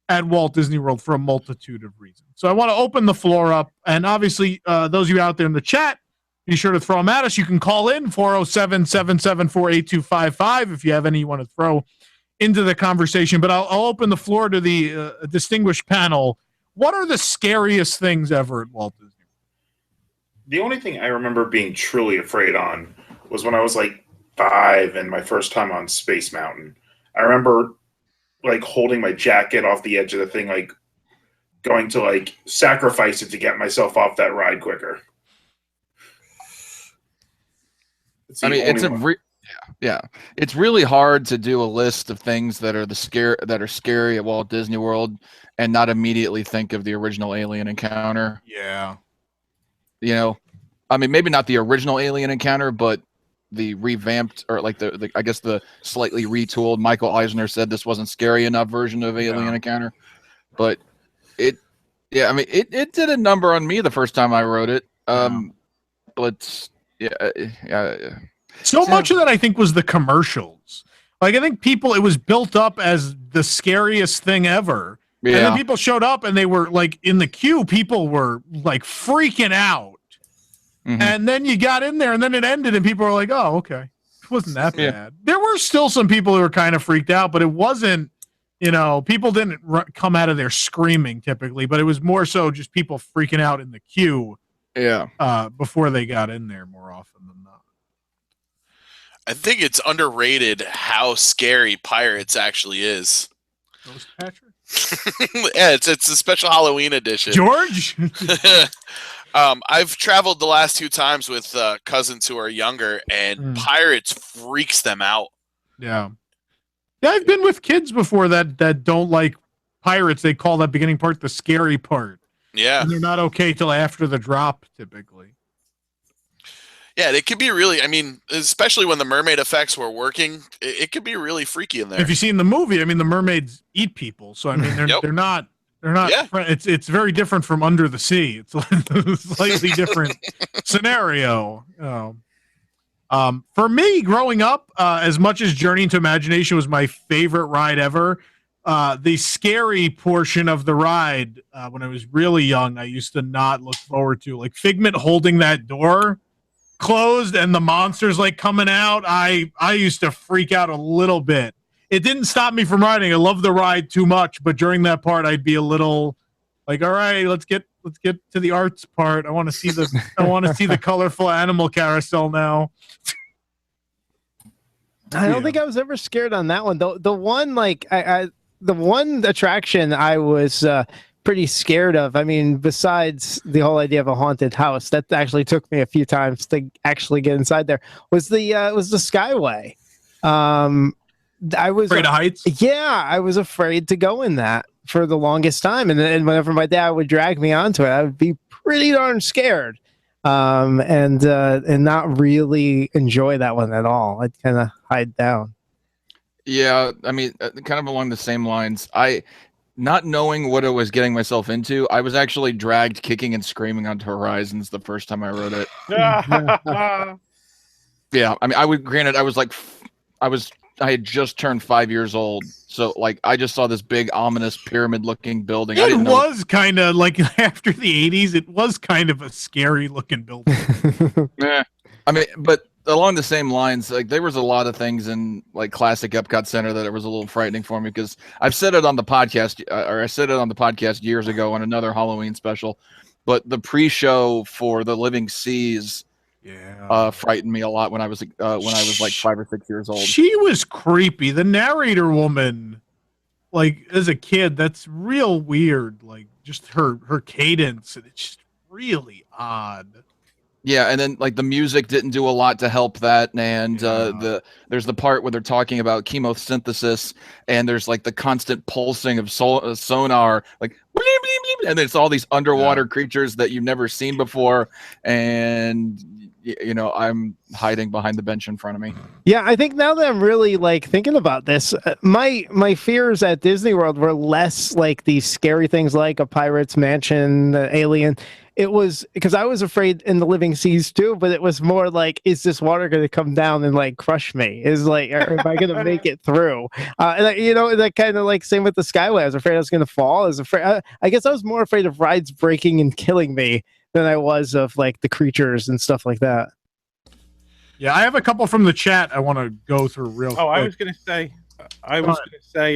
at Walt Disney World for a multitude of reasons? So I want to open the floor up, and obviously those of you out there in the chat, be sure to throw them at us. You can call in 407-774-8255 if you have any you want to throw into the conversation. But I'll open the floor to the distinguished panel. What are the scariest things ever at Walt Disney? The only thing I remember being truly afraid on was when I was like 5 and my first time on Space Mountain. I remember like holding my jacket off the edge of the thing, like going to like sacrifice it to get myself off that ride quicker. I mean, it's it's really hard to do a list of things that are scary at Walt Disney World and not immediately think of the original Alien Encounter. Yeah. You know, I mean, maybe not the original Alien Encounter, but the revamped, or like the I guess the slightly retooled. Michael Eisner said this wasn't scary enough version of Alien Encounter, but it did a number on me the first time I wrote it. But so much of that I think was the commercials. Like, I think it was built up as the scariest thing ever. Yeah. And then people showed up and they were like in the queue, people were like freaking out. Mm-hmm. And then you got in there and then it ended and people were like, oh, okay. It wasn't that bad. There were still some people who were kind of freaked out, but it wasn't, people didn't come out of there screaming typically, but it was more so just people freaking out in the queue. Yeah. Before they got in there more often than not. I think it's underrated how scary Pirates actually is. Ghost Patrick? Yeah, it's a special Halloween edition. George? I've traveled the last 2 times with cousins who are younger, and Pirates freaks them out. Yeah. I've been with kids before that don't like Pirates. They call that beginning part the scary part. Yeah. And they're not okay till after the drop, typically. Yeah, it could be really, I mean, especially when the mermaid effects were working, it could be really freaky in there. If you see in the movie, I mean, the mermaids eat people. So, I mean, they're not, it's very different from Under the Sea. It's slightly different scenario. For me, growing up, as much as Journey into Imagination was my favorite ride ever, the scary portion of the ride when I was really young, I used to not look forward to, like Figment holding that door closed and the monsters like coming out. I used to freak out a little bit. It didn't stop me from riding. I love the ride too much, but during that part, I'd be a little like, all right, let's get to the arts part. I want to see the colorful animal carousel now. I don't think I was ever scared on that one. The one like the one attraction I was pretty scared of. I mean, besides the whole idea of a haunted house, that actually took me a few times to actually get inside there. Was the Skyway. I was afraid of heights. Yeah, I was afraid to go in that for the longest time, and whenever my dad would drag me onto it, I would be pretty darn scared, and not really enjoy that one at all. I'd kind of hide down. Yeah, I mean, kind of along the same lines. Not knowing what I was getting myself into, I was actually dragged kicking and screaming onto Horizons the first time I rode it. Yeah, I mean, I had just turned 5 years old, so like I just saw this big ominous pyramid-looking building. It was kind of like after the 80s, it was kind of a scary-looking building. Yeah, I mean, but along the same lines, like there was a lot of things in like classic Epcot Center that it was a little frightening for me because I've said it on the podcast, or I said it on the podcast years ago on another Halloween special, but the pre-show for the Living Seas. Yeah, frightened me a lot when I was like 5 or 6 years old. She was creepy. The narrator woman, like as a kid, that's real weird. Like just her cadence, and it's just really odd. Yeah, and then like the music didn't do a lot to help that, and there's the part where they're talking about chemosynthesis, and there's like the constant pulsing of sonar, like. And it's all these underwater creatures that you've never seen before, and you know I'm hiding behind the bench in front of me. Yeah, I think now that I'm really like thinking about this, my fears at Disney World were less like these scary things like a pirate's mansion, alien. It was because I was afraid in the Living Seas too, but it was more like, is this water going to come down and like crush me? Is like, or am I going to make it through? And you know, that kind of like same with the Skyway. I was afraid I was going to fall. I was afraid. I guess I was more afraid of rides breaking and killing me than I was of like the creatures and stuff like that. Yeah, I have a couple from the chat I want to go through real quick. I was going to say,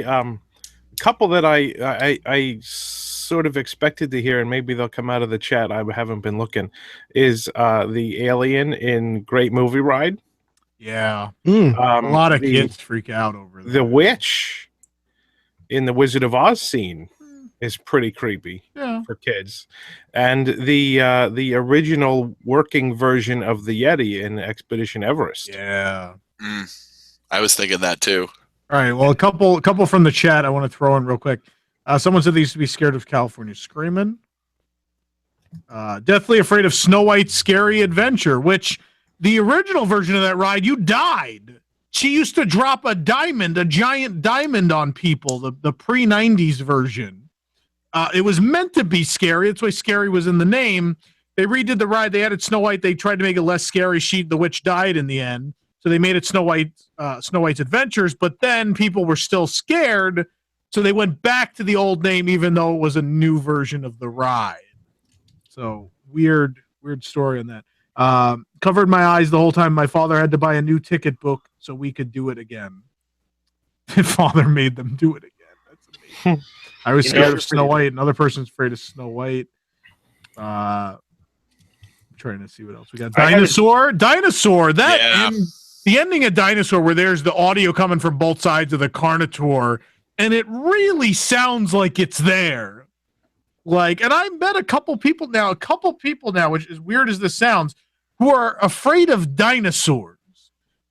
a couple that I sort of expected to hear, and maybe they'll come out of the chat. I haven't been looking. Is the alien in Great Movie Ride? Yeah, a lot of kids freak out over that. The witch in the Wizard of Oz scene is pretty creepy for kids, and the original working version of the Yeti in Expedition Everest. Yeah, I was thinking that too. All right, well, a couple from the chat I want to throw in real quick. Someone said they used to be scared of California Screaming. Deathly afraid of Snow White's Scary Adventure, which the original version of that ride, you died. She used to drop a giant diamond on people, the pre-90s version. It was meant to be scary. That's why scary was in the name. They redid the ride. They added Snow White. They tried to make it less scary. The witch died in the end. So they made it Snow White's Adventures, but then people were still scared. So they went back to the old name, even though it was a new version of the ride. So weird story on that. Covered my eyes the whole time. My father had to buy a new ticket book so we could do it again. Father made them do it again. That's amazing. I was scared of Snow White. Another person's afraid of Snow White. I'm trying to see what else we got. Dinosaur. The ending of Dinosaur, where there's the audio coming from both sides of the Carnotaur. And it really sounds like it's there. Like, and I met a couple people now, which as weird as this sounds, who are afraid of dinosaurs.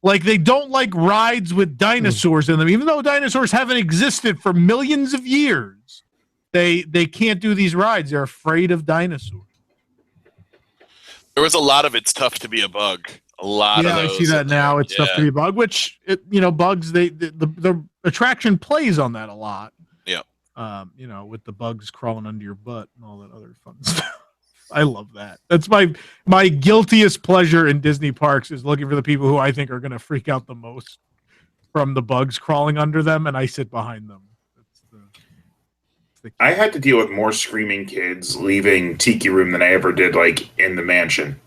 Like, they don't like rides with dinosaurs in them. Even though dinosaurs haven't existed for millions of years, they can't do these rides. They're afraid of dinosaurs. There was a lot of It's Tough to Be a Bug. A lot of those. I see that now. It's Tough to Be a Bug, which, bugs, the attraction plays on that a lot. Yeah. With the bugs crawling under your butt and all that other fun stuff. I love that. That's my guiltiest pleasure in Disney parks is looking for the people who I think are going to freak out the most from the bugs crawling under them, and I sit behind them. I had to deal with more screaming kids leaving Tiki Room than I ever did, like, in the mansion.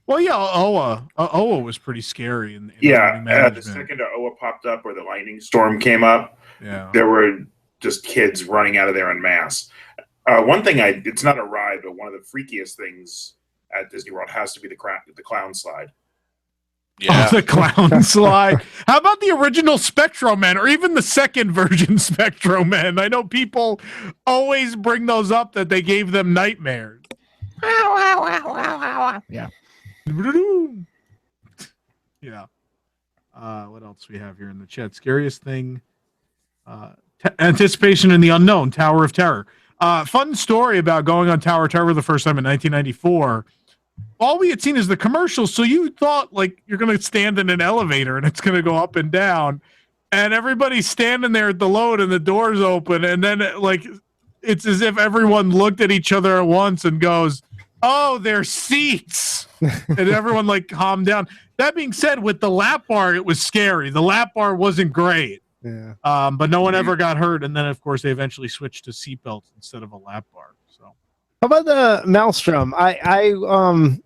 Well, yeah, Oa was pretty scary. The second Oa popped up or the lightning storm came up, there were just kids running out of there en masse. One thing it's not a ride, but one of the freakiest things at Disney World has to be the clown slide. Yeah. Oh, the clown slide. How about the original Spectro Men or even the second version Spectro Men? I know people always bring those up that they gave them nightmares. Yeah. Yeah. What else we have here in the chat? Scariest thing. Anticipation in the unknown. Tower of Terror. Fun story about going on Tower of Terror the first time in 1994. All we had seen is the commercials, so you thought like you're going to stand in an elevator and it's going to go up and down, and everybody's standing there at the load and the doors open, and then it's as if everyone looked at each other at once and goes, "Oh, they're seats," and everyone like calmed down. That being said, with the lap bar, it was scary. The lap bar wasn't great, but no one ever got hurt. And then, of course, they eventually switched to seatbelts instead of a lap bar. How about the Maelstrom? I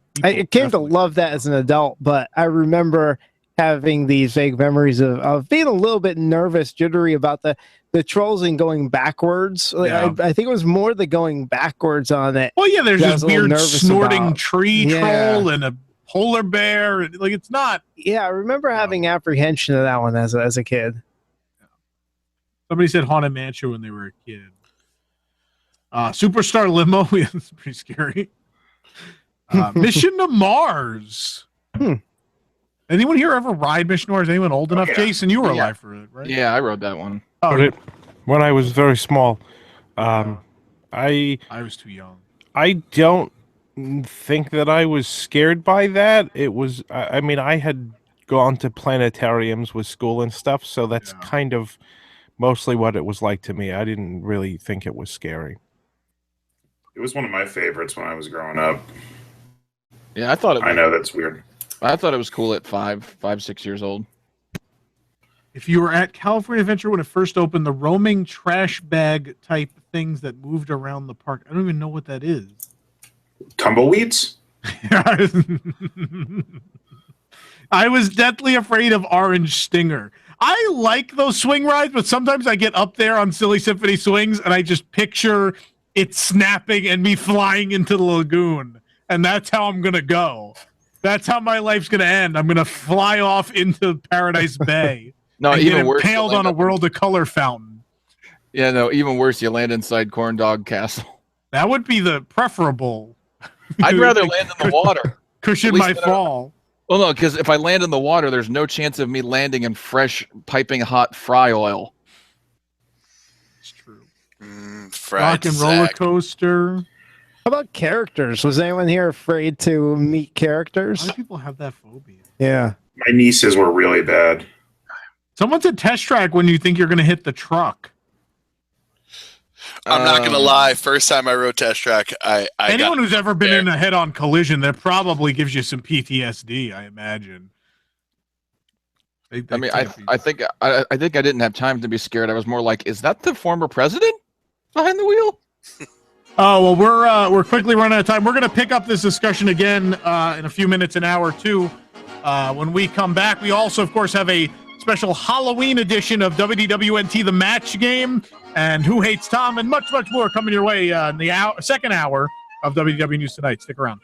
came to love that as an adult, but I remember having these vague memories of being a little bit nervous, jittery about the trolls and going backwards. Yeah. I think it was more the going backwards on it. Well, yeah, there's this weird snorting about. tree troll and a polar bear. Like, it's not. Yeah, I remember having apprehension of that one as a kid. Somebody said Haunted Mansion when they were a kid. Superstar Limo, yeah, that's pretty scary. Mission to Mars. Anyone here ever ride Mission to Mars? Anyone old enough? Jason, you were alive for it, right? Yeah, I rode that one. Oh, when I was very small. I was too young. I don't think that I was scared by that. It was, I mean, I had gone to planetariums with school and stuff, so that's kind of mostly what it was like to me. I didn't really think it was scary. It was one of my favorites when I was growing up. Yeah, I know that's weird. I thought it was cool at 6 years old. If you were at California Adventure when it first opened, the roaming trash bag type things that moved around the park. I don't even know what that is. Tumbleweeds? I was deathly afraid of Orange Stinger. I like those swing rides, but sometimes I get up there on Silly Symphony swings and I just picture it snapping and me flying into the lagoon. And that's how I'm going to go. That's how my life's going to end. I'm going to fly off into Paradise Bay. No, and even get worse. impaled on a World of Color fountain. Yeah, no, even worse. You land inside Corn Dog Castle. That would be the preferable. I'd rather land in the water. Cushion my fall. Well, no, because if I land in the water, there's no chance of me landing in fresh, piping hot fry oil. It's true. Rock and roller coaster. How about characters? Was anyone here afraid to meet characters? A lot of people have that phobia. Yeah. My nieces were really bad. Someone said test track when you think you're going to hit the truck. I'm not gonna lie. First time I rode test track, anyone who's ever been in a head-on collision, that probably gives you some PTSD. I imagine. I think I didn't have time to be scared. I was more like, is that the former president behind the wheel? Oh well, we're quickly running out of time. We're going to pick up this discussion again in a few minutes, an hour or two. When we come back, we also, of course, have a special Halloween edition of WDWNT The Match Game and Who Hates Tom and much, much more coming your way in the second hour of WDW News Tonight. Stick around.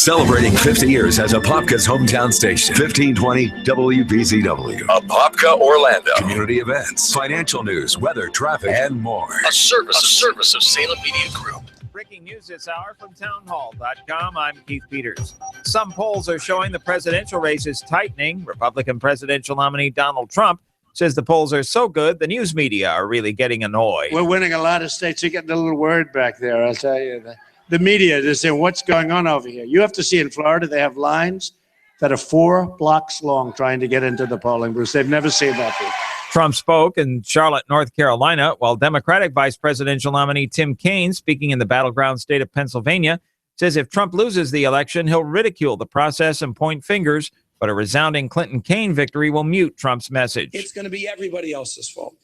Celebrating 50 years as Apopka's hometown station. 1520 WBZW. Apopka, Orlando. Community events, financial news, weather, traffic, and more. A service of Salem Media Group. Breaking news this hour from townhall.com. I'm Keith Peters. Some polls are showing the presidential race is tightening. Republican presidential nominee Donald Trump says the polls are so good, the news media are really getting annoyed. We're winning a lot of states. You're getting a little word back there, I'll tell you. The media, they're saying, what's going on over here? You have to see in Florida, they have lines that are 4 blocks long trying to get into the polling booths. They've never seen that before. Trump spoke in Charlotte, North Carolina, while Democratic vice presidential nominee Tim Kaine, speaking in the battleground state of Pennsylvania, says if Trump loses the election, he'll ridicule the process and point fingers, but a resounding Clinton-Kaine victory will mute Trump's message. It's going to be everybody else's fault.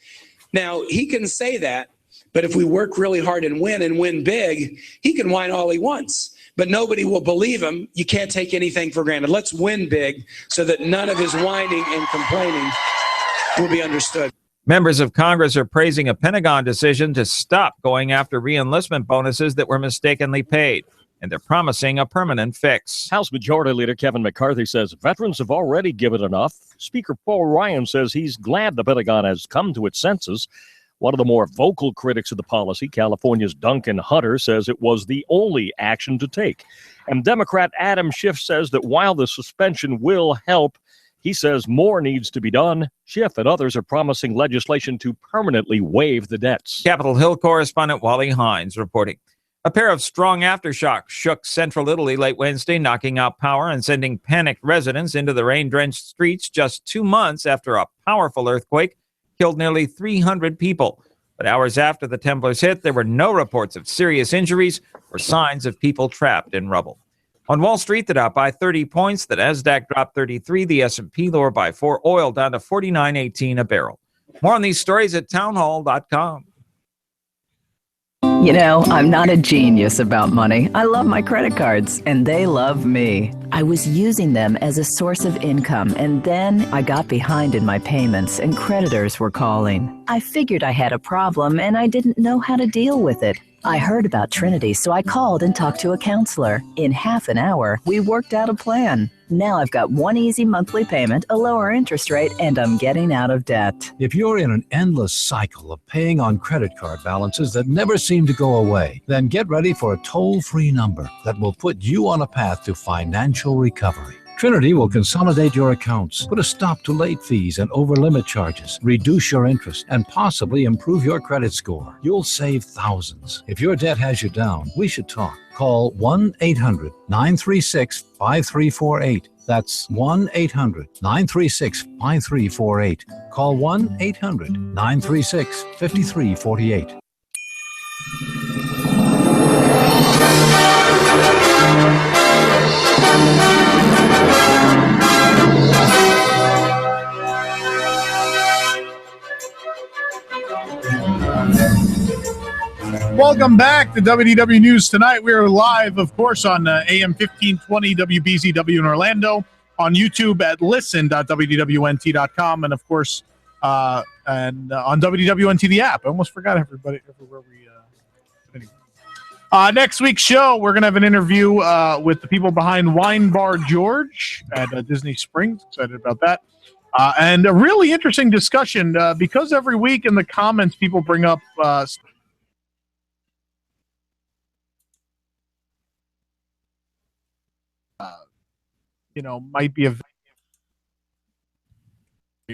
Now, he can say that, but if we work really hard and win big, he can whine all he wants. But nobody will believe him. You can't take anything for granted. Let's win big so that none of his whining and complaining will be understood. Members of Congress are praising a Pentagon decision to stop going after re-enlistment bonuses that were mistakenly paid, and they're promising a permanent fix. House Majority Leader Kevin McCarthy says veterans have already given enough. Speaker Paul Ryan says he's glad the Pentagon has come to its senses. One of the more vocal critics of the policy, California's Duncan Hunter, says it was the only action to take. And Democrat Adam Schiff says that while the suspension will help, he says more needs to be done. Schiff and others are promising legislation to permanently waive the debts. Capitol Hill correspondent Wally Hines reporting. A pair of strong aftershocks shook central Italy late Wednesday, knocking out power and sending panicked residents into the rain-drenched streets just 2 months after a powerful earthquake killed nearly 300 people. But hours after the temblors hit, there were no reports of serious injuries or signs of people trapped in rubble. On Wall Street, the Dow by 30 points, the Nasdaq dropped 33, the S&P lower by 4, oil down to $49.18 a barrel. More on these stories at townhall.com. You know, I'm not a genius about money. I love my credit cards, and they love me. I was using them as a source of income, and then I got behind in my payments, and creditors were calling. I figured I had a problem, and I didn't know how to deal with it. I heard about Trinity, so I called and talked to a counselor. In half an hour, we worked out a plan. Now I've got one easy monthly payment, a lower interest rate, and I'm getting out of debt. If you're in an endless cycle of paying on credit card balances that never seem to go away, then get ready for a toll-free number that will put you on a path to financial recovery. Trinity will consolidate your accounts, put a stop to late fees and over-limit charges, reduce your interest, and possibly improve your credit score. You'll save thousands. If your debt has you down, we should talk. Call 1-800-936-5348. That's 1-800-936-5348. Call 1-800-936-5348. Welcome back to WDW News Tonight. We are live, of course, on AM 1520 WBZW in Orlando, on YouTube at listen.wdwnt.com, and, of course, and on WDWNT, the app. I almost forgot everywhere we anyway. Next week's show, we're going to have an interview with the people behind Wine Bar George at Disney Springs. Excited about that. And a really interesting discussion because every week in the comments people bring up might be a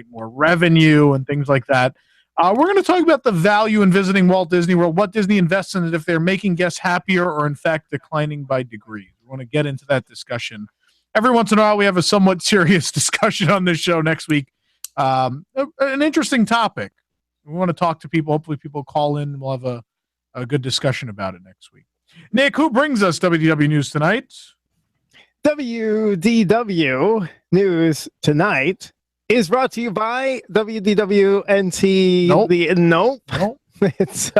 more revenue and things like that. We're going to talk about the value in visiting Walt Disney World, what Disney invests in it, if they're making guests happier or in fact declining by degrees. We want to get into that discussion. Every once in a while we have a somewhat serious discussion on this show next week. An interesting topic. We want to talk to people. Hopefully people call in and we'll have a good discussion about it next week. Nick, who brings us WDW News Tonight? WDW News Tonight is brought to you by WDWNT. Nope. It's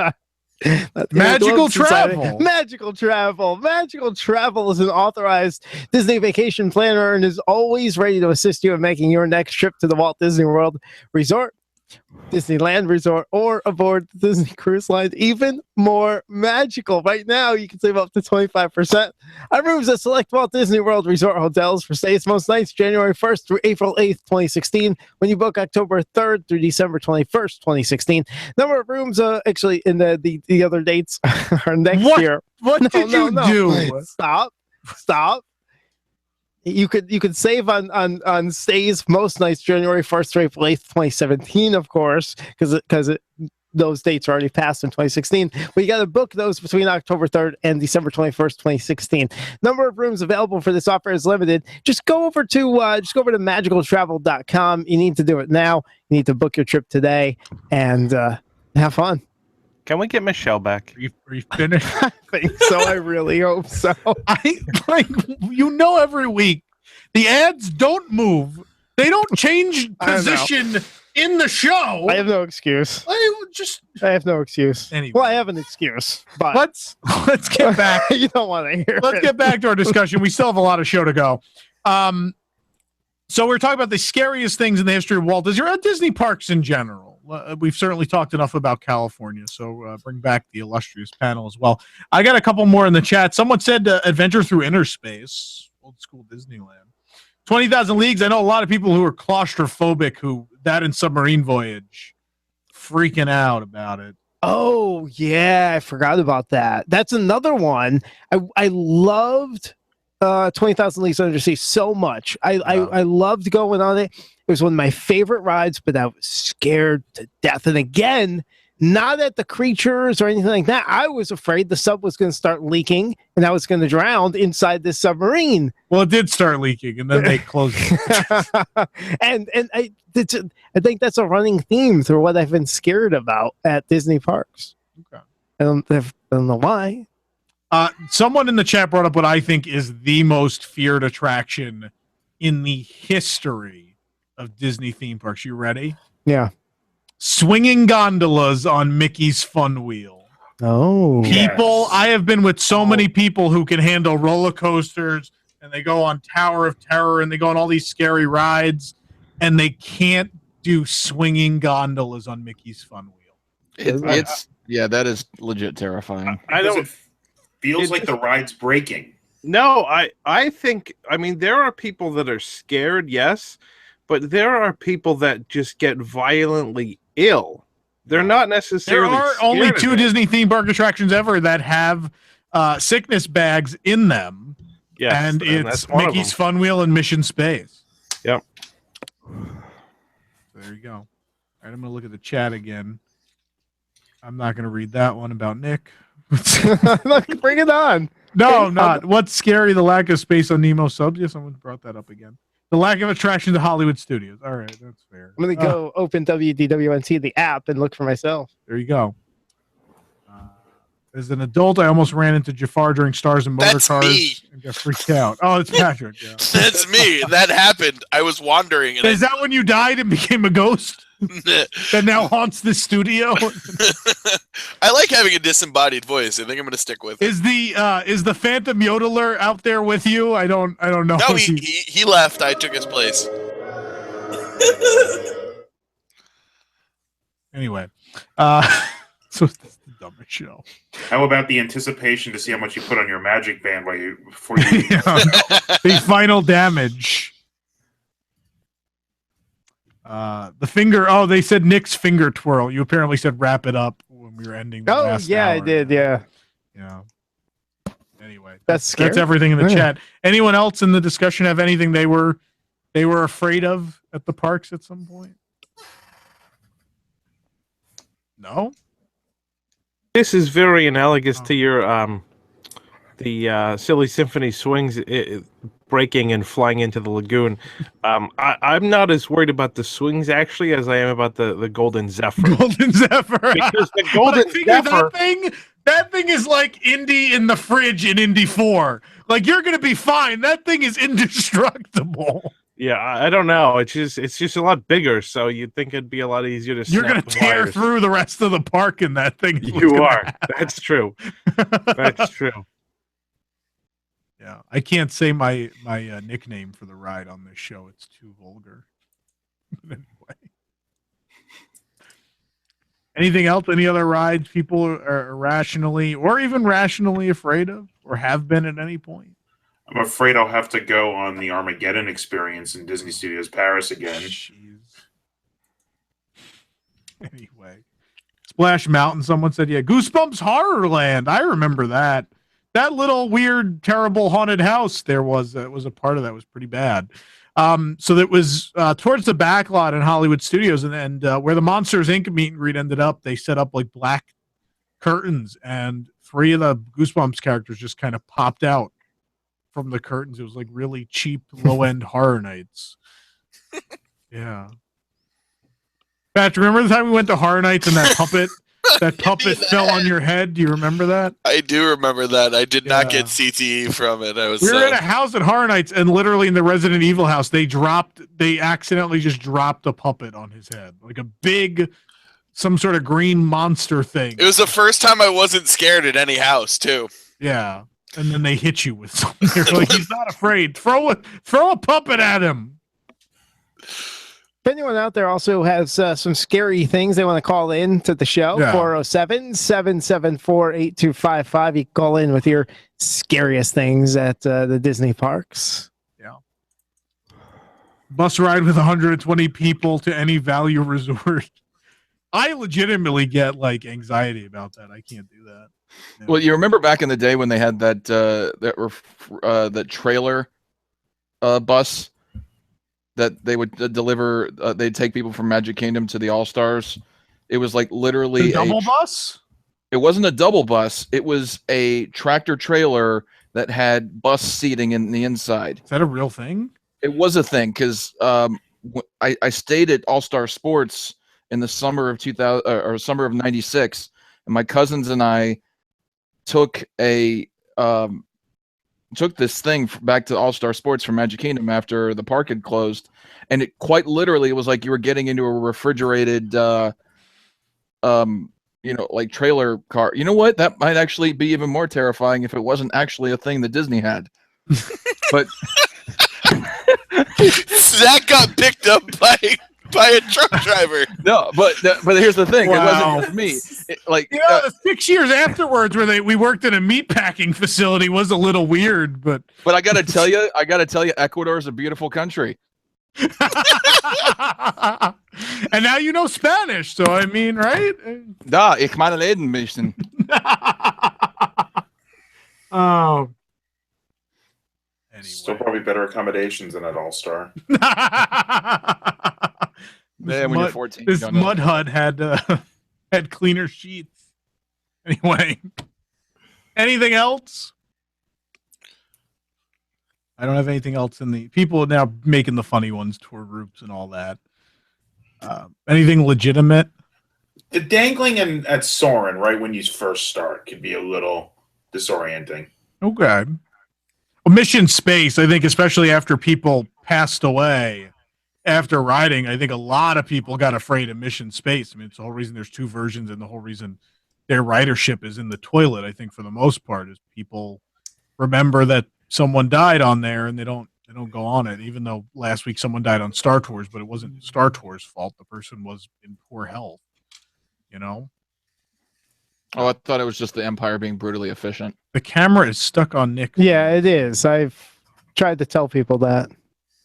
Magical Travel. Magical Travel. Magical Travel is an authorized Disney vacation planner and is always ready to assist you in making your next trip to the Walt Disney World Resort Disneyland Resort or aboard the Disney Cruise Line, even more magical. Right now, you can save up to 25% on rooms at select Walt Disney World Resort hotels for stays most nights January 1st through April 8th, 2016. When you book October 3rd through December 21st, 2016. Number of rooms, actually, in the other dates are next year. What did you do? Stop. You could save on stays most nights January 1st through April 8th, 2017, of course, because those dates are already passed in 2016. But you got to book those between October 3rd and December 21st, 2016. Number of rooms available for this offer is limited. Just go over to magicaltravel.com. You need to do it now. You need to book your trip today and have fun. Can we get Michelle back? Are you finished? I think so. I really hope so. Every week the ads don't move. They don't change position in the show. I have no excuse. I have no excuse. Anyway. Well, I have an excuse, but let's get back. You don't want to hear. Let's get back to our discussion. We still have a lot of show to go. So we're talking about the scariest things in the history of Walt Disney or Disney parks in general. We've certainly talked enough about California, so bring back the illustrious panel as well. I got a couple more in the chat. Someone said Adventure Through Inner Space, old school Disneyland. 20,000 Leagues. I know a lot of people who are claustrophobic that and Submarine Voyage, freaking out about it. Oh, yeah, I forgot about that. That's another one. I loved 20,000 Leagues Under the Sea so much. I loved going on it. It was one of my favorite rides, but I was scared to death. And again, not at the creatures or anything like that. I was afraid the sub was going to start leaking and I was going to drown inside this submarine. Well, it did start leaking, and then they closed it. and I think that's a running theme through what I've been scared about at Disney parks. Okay. I don't know why. Someone in the chat brought up what I think is the most feared attraction in the history of Disney theme parks. You ready? Yeah. Swinging gondolas on Mickey's Fun Wheel. Oh. People, I have been with so many people who can handle roller coasters, and they go on Tower of Terror, and they go on all these scary rides, and they can't do swinging gondolas on Mickey's Fun Wheel. That is legit terrifying. It feels like the ride's breaking. No, I think, there are people that are scared, yes, but there are people that just get violently ill. They're not necessarily. There are only two Disney theme park attractions ever that have sickness bags in them. Yes, and it's Mickey's Fun Wheel and Mission Space. Yep. There you go. All right, I'm going to look at the chat again. I'm not going to read that one about Nick. Bring it on. No, not. What's scary? The lack of space on Nemo Sub. Yeah, someone brought that up again. The lack of attractions to Hollywood studios. All right, that's fair. I'm going to go open WDWNT, the app, and look for myself. There you go. As an adult, I almost ran into Jafar during Stars and Motor Cars and got freaked out. Oh, it's Patrick. Yeah. That's me. That happened. I was wandering. And Is that when you died and became a ghost that now haunts the studio? I like having a disembodied voice. I think I'm going to stick with it. Is the Phantom Yodeler out there with you? I don't know. No, he left. I took his place. Anyway, so this is the dumbest show. How about the anticipation to see how much you put on your magic band before you the final damage? The finger. Oh, they said Nick's finger twirl. You apparently said wrap it up when we were ending. The last hour. I did. Yeah. Anyway, that's everything in the chat. Anyone else in the discussion have anything they were afraid of at the parks at some point? No. This is very analogous to your the Silly Symphony swings breaking and flying into the lagoon. I'm not as worried about the swings actually as I am about the Golden Zephyr. Golden Zephyr. Because the Golden Zephyr. That thing is like Indy in the fridge in Indy 4. Like, you're gonna be fine. That thing is indestructible. Yeah, I don't know. It's just a lot bigger, so you'd think it'd be a lot easier to. You're gonna tear through the rest of the park in that thing. You are. That's true. That's true. Yeah, I can't say my nickname for the ride on this show. It's too vulgar. But anyway, Anything else? Any other rides people are irrationally or even rationally afraid of, or have been at any point? I'm afraid I'll have to go on the Armageddon experience in Disney Studios Paris again. Jeez. Anyway, Splash Mountain. Someone said, "Yeah, Goosebumps Horrorland." I remember that. That little weird, terrible haunted house there was a part of that was pretty bad. So that was towards the back lot in Hollywood Studios, and where the Monsters Inc. meet and greet ended up, they set up like black curtains, and 3 of the Goosebumps characters just kind of popped out from the curtains. It was like really cheap, low-end Horror Nights. Yeah. Patrick, remember the time we went to Horror Nights and that puppet fell on your head? Do you remember that? I do remember that. I did not get CTE from it. We were at a house at Horror Nights, and literally in the Resident Evil house, they accidentally just dropped a puppet on his head, like a big, some sort of green monster thing. It was the first time I wasn't scared at any house, too. Yeah. And then they hit you with something. They're like, he's not afraid. Throw a puppet at him. If anyone out there also has some scary things they want to call in to the show, 407-774-8255. You can call in with your scariest things at the Disney parks. Yeah. Bus ride with 120 people to any value resort. I legitimately get like anxiety about that. I can't do that. Yeah. Well, you remember back in the day when they had that trailer bus that they would deliver. They'd take people from Magic Kingdom to the All Stars. It was like literally a double bus. It wasn't a double bus. It was a tractor trailer that had bus seating in the inside. Is that a real thing? It was a thing because I stayed at All Star Sports in the summer of 2000 or summer of '96, and my cousins and I took this thing back to All Star Sports from Magic Kingdom after the park had closed, and it quite literally was like you were getting into a refrigerated, like trailer car. You know what? That might actually be even more terrifying if it wasn't actually a thing that Disney had. But Zach got picked up by a truck driver. No, but here's the thing. It wasn't just me. The 6 years afterwards, where we worked in a meat packing facility, was a little weird. But I gotta tell you, Ecuador is a beautiful country. And now you know Spanish, so I mean, right? Da, ich meine Leben bisschen. Oh. Anyway. Still probably better accommodations than at All Star. Yeah, when you're 14. This mud hut had cleaner sheets. Anyway, anything else? I don't have anything else in the people are now making the funny ones, tour groups and all that. Anything legitimate? The dangling at Soarin' right when you first start could be a little disorienting. Okay. Well, Mission Space, I think, especially after people passed away after riding, I think a lot of people got afraid of Mission Space. I mean, it's the whole reason there's 2 versions, and the whole reason their ridership is in the toilet, I think, for the most part, is people remember that someone died on there and they don't go on it, even though last week someone died on Star Tours, but it wasn't Star Tours' fault. The person was in poor health, you know? Oh, I thought it was just the Empire being brutally efficient. The camera is stuck on Nick. Yeah, it is. I've tried to tell people that.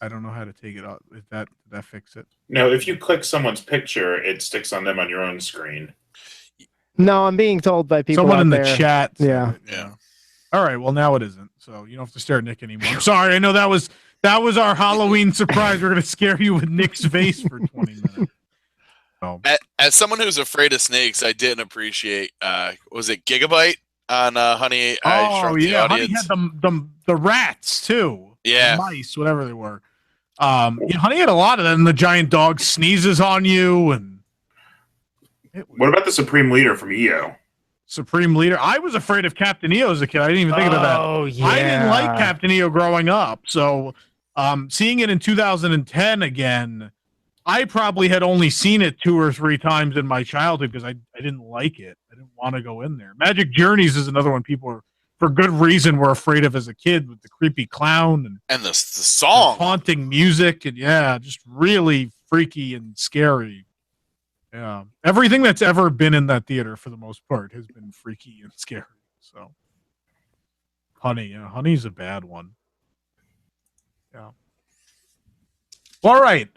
I don't know how to take it out. Did that fix it? No, if you click someone's picture, it sticks on them on your own screen. No, I'm being told by people. Someone out in the there. chat. Yeah. Yeah. All right. Well, now it isn't. So you don't have to stare at Nick anymore. I'm sorry. I know that was our Halloween surprise. We're gonna scare you with Nick's face for 20 minutes. So. As someone who's afraid of snakes, I didn't appreciate. Was it Gigabyte on Honey? I Shrunk the Honey Audience? had the rats too. Yeah. The mice, whatever they were. Honey had a lot of them. The giant dog sneezes on you, and What about the Supreme Leader from EO? Supreme Leader. I was afraid of Captain EO as a kid. I didn't even think about that. Oh, yeah. I didn't like Captain EO growing up. So seeing it in 2010 again, I probably had only seen it 2 or 3 times in my childhood because I didn't like it. I didn't want to go in there. Magic Journeys is another one people are, for good reason, were afraid of as a kid, with the creepy clown and the song, the haunting music, and just really freaky and scary. Yeah. Everything that's ever been in that theater, for the most part, has been freaky and scary. So, Honey's a bad one. Yeah. All right.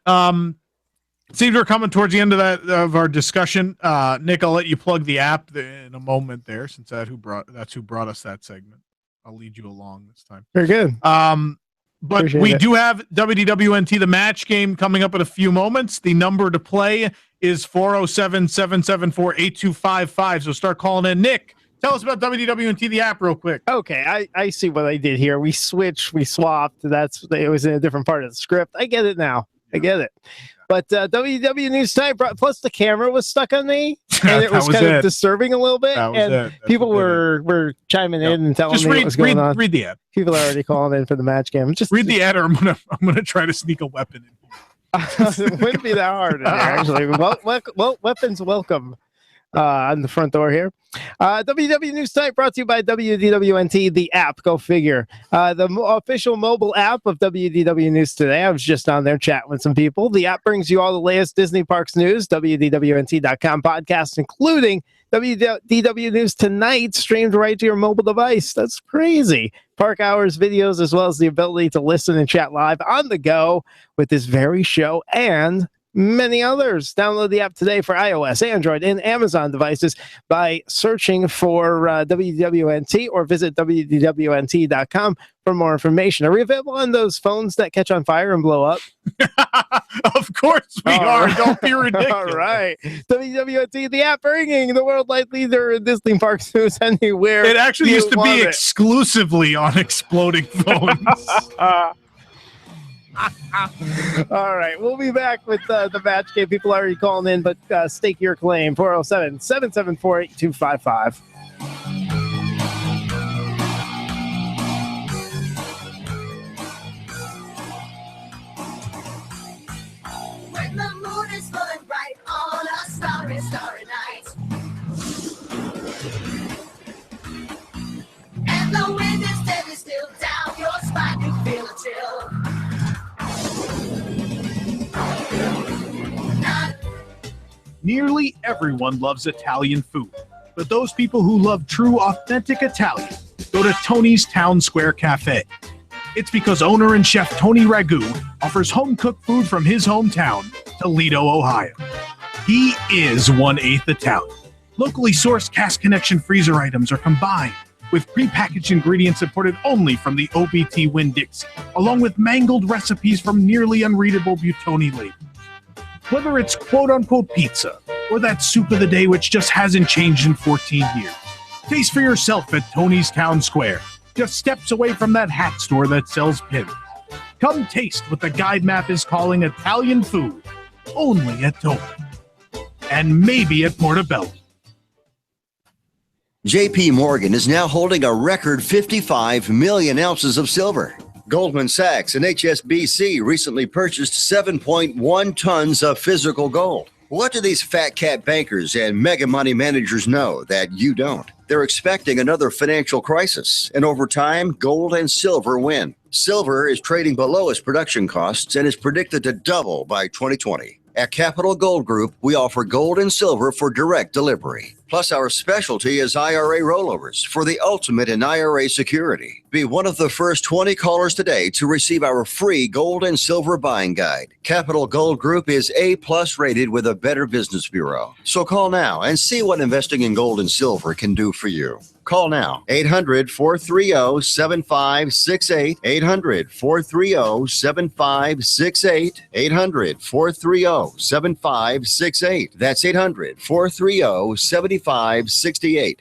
Seems we're coming towards the end of our discussion. Nick, I'll let you plug the app in a moment there, since that's who brought us that segment. I'll lead you along this time. Very good. But Appreciate we it. do have WDWNT, the match game, coming up in a few moments. The number to play is 407-774-8255. So start calling in. Nick, tell us about WDWNT, the app, real quick. Okay, I see what I did here. We swapped. It was in a different part of the script. I get it now. I get it. But WDW News Tonight plus the camera was stuck on me, and it was kind of disturbing a little bit. And people were chiming in and telling me what was going on. Read the ad. People are already calling in for the match game. Just read the ad, or I'm gonna try to sneak a weapon in. It wouldn't be that hard in there, actually. Well, weapons welcome on the front door here. WDW News Tonight brought to you by WDWNT, the app. Go figure. The official mobile app of WDW News Today. I was just on there chatting with some people. The app brings you all the latest Disney Parks news, WDWNT.com podcasts, including WDW News Tonight, streamed right to your mobile device. That's crazy. Park hours, videos, as well as the ability to listen and chat live on the go with this very show and many others. Download the app today for iOS, Android, and Amazon devices by searching for WDWNT or visit WDWNT.com for more information. Are we available on those phones that catch on fire and blow up? Of course we are. Right. Don't be ridiculous. All right. WDWNT, the app bringing the worldwide leader in Disney Parks news anywhere. It actually used to be exclusively on exploding phones. All right, we'll be back with the match game. People are already calling in, but stake your claim. 407-774-8255. When the moon is full and bright on a starry, starry night, and the wind is deadly still down your spine, you feel a chill. Nearly everyone loves Italian food, but those people who love true, authentic Italian go to Tony's Town Square Cafe. It's because owner and chef Tony Ragu offers home-cooked food from his hometown, Toledo, Ohio. He is 1/8 Italian. Locally sourced Cask Connection freezer items are combined with prepackaged ingredients imported only from the OBT Winn-Dixie, along with mangled recipes from nearly unreadable Buitoni labels. Whether it's quote-unquote pizza or that soup of the day which just hasn't changed in 14 years, taste for yourself at Tony's Town Square, just steps away from that hat store that sells pins. Come taste what the guide map is calling Italian food, only at Tony. And maybe at Portobello. JP Morgan is now holding a record 55 million ounces of silver. Goldman Sachs and HSBC recently purchased 7.1 tons of physical gold. What do these fat cat bankers and mega money managers know that you don't? They're expecting another financial crisis, and over time, gold and silver win. Silver is trading below its production costs and is predicted to double by 2020. At Capital Gold Group, we offer gold and silver for direct delivery. Plus, our specialty is IRA rollovers for the ultimate in IRA security. Be one of the first 20 callers today to receive our free gold and silver buying guide. Capital Gold Group is A+ rated with a Better Business Bureau. So call now and see what investing in gold and silver can do for you. Call now, 800-430-7568, 800-430-7568, 800-430-7568. That's 800-430-7568.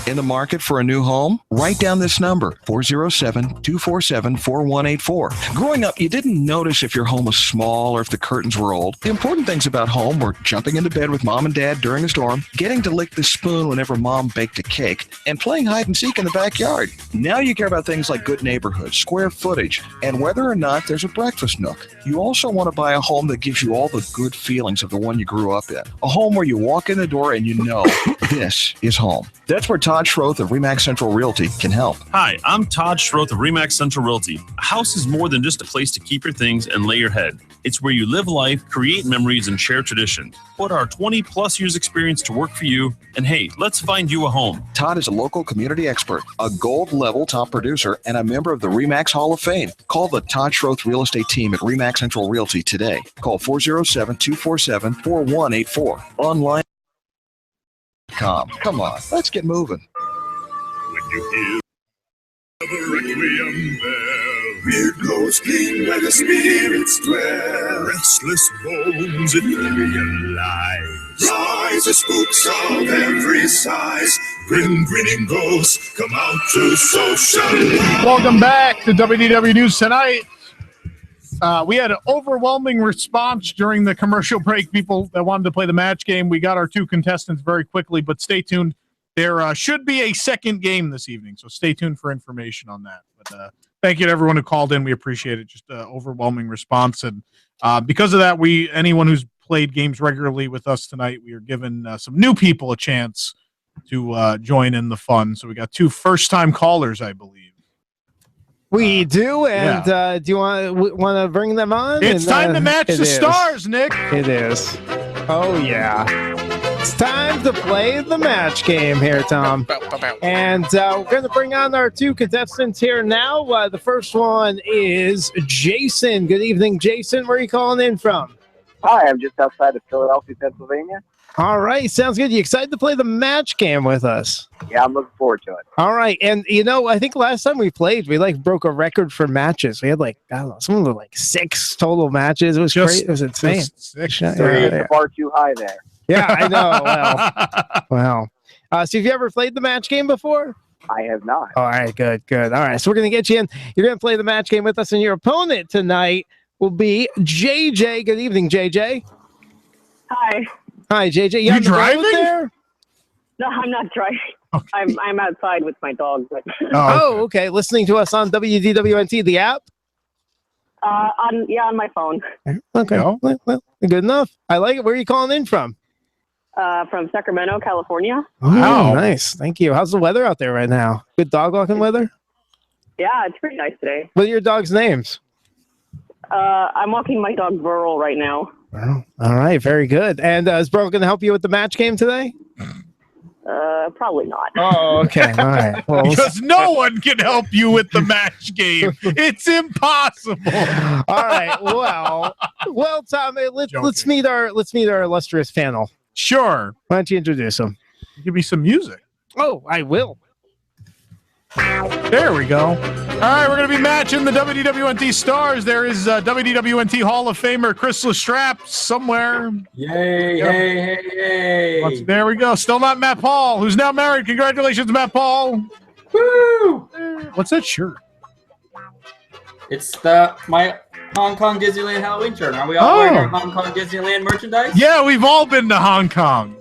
In the market for a new home? Write down this number, 407-247-4184. Growing up, you didn't notice if your home was small or if the curtains were old. The important things about home were jumping into bed with mom and dad during a storm, getting to lick the spoon whenever mom baked a cake, and playing hide and seek in the backyard. Now you care about things like good neighborhood, square footage, and whether or not there's a breakfast nook. You also want to buy a home that gives you all the good feelings of the one you grew up in. A home where you walk in the door and you know this is home. That's where Todd Schroth of RE/MAX Central Realty can help. Hi, I'm Todd Schroth of RE/MAX Central Realty. A house is more than just a place to keep your things and lay your head. It's where you live life, create memories, and share tradition. Put our 20-plus years experience to work for you, and hey, let's find you a home. Todd is a local community expert, a gold-level top producer, and a member of the RE/MAX Hall of Fame. Call the Todd Schroth Real Estate Team at RE/MAX Central Realty today. Call 407-247-4184. Online. Come on, let's get moving. When you hear the requiem bell, it goes clean where the spirits dwell. Restless bones, ethereal lies. Rise the spooks of every size. Grinning ghosts come out to socialize. Welcome back to WDW News Tonight. We had an overwhelming response during the commercial break. People that wanted to play the match game. We got our 2 contestants very quickly, but stay tuned. There should be a second game this evening, so stay tuned for information on that. But thank you to everyone who called in. We appreciate it. Just an overwhelming response. And because of that, anyone who's played games regularly with us tonight, we are giving some new people a chance to join in the fun. So we got 2 first-time callers, I believe. We do, and do you want to bring them on? It's time to match the stars, Nick. It is. Oh, yeah. It's time to play the match game here, Tom. And we're going to bring on our 2 contestants here now. The first one is Jason. Good evening, Jason. Where are you calling in from? Hi, I'm just outside of Philadelphia, Pennsylvania. All right, sounds good. You excited to play the match game with us? Yeah, I'm looking forward to it. All right, and I think last time we played, we broke a record for matches. We had I don't know, some of 6 total matches. It was great. It was insane. 6. The bar too high there. Yeah, I know. Wow. So have you ever played the match game before? I have not. All right, good. All right, so we're going to get you in. You're going to play the match game with us, and your opponent tonight will be JJ. Good evening, JJ. Hi. Hi, JJ. You on the road driving? there? No, I'm not driving. Okay. I'm outside with my dog. But Oh, okay. Listening to us on WDWNT, the app? on my phone. Okay. Well, good enough. I like it. Where are you calling in from? From Sacramento, California. Oh, nice. Thank you. How's the weather out there right now? Good dog walking weather? Yeah, it's pretty nice today. What are your dog's names? I'm walking my dog Burl right now. All right. Very good. And is Burl going to help you with the match game today? Probably not. Oh, okay. All right. Well, because no one can help you with the match game. It's impossible. All right. Well, Tom, let's meet our illustrious panel. Sure. Why don't you introduce them? Give me some music. Oh, I will. There we go. All right, we're going to be matching the WDWNT stars. There is WDWNT Hall of Famer Chris Lestrap somewhere. Yay, hey. There we go. Still not Matt Paul, who's now married. Congratulations, Matt Paul. Woo! What's that shirt? It's my Hong Kong Disneyland Halloween shirt. Are we all wearing our Hong Kong Disneyland merchandise? Yeah, we've all been to Hong Kong.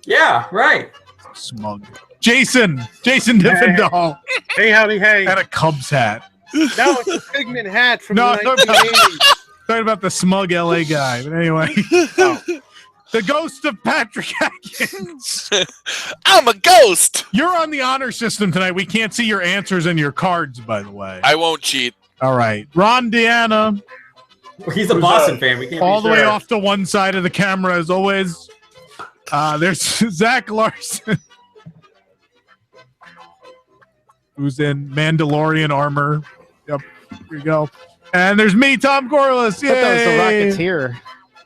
Yeah, right. Smug. Jason Diffendahl. Hey, howdy, hey. Had a Cubs hat. No, it's a Figment hat from No, the 1980s. Talking about the smug LA guy. But anyway. The ghost of Patrick Atkins. I'm a ghost. You're on the honor system tonight. We can't see your answers and your cards, by the way. I won't cheat. All right. Ron Deanna. He's a Boston fan. We can't all be the sure. way off to one side of the camera, as always. There's Zach Larson, who's in Mandalorian armor. Yep, here you go. And there's me, Tom Corliss. Yay! I thought it was the Rocketeer.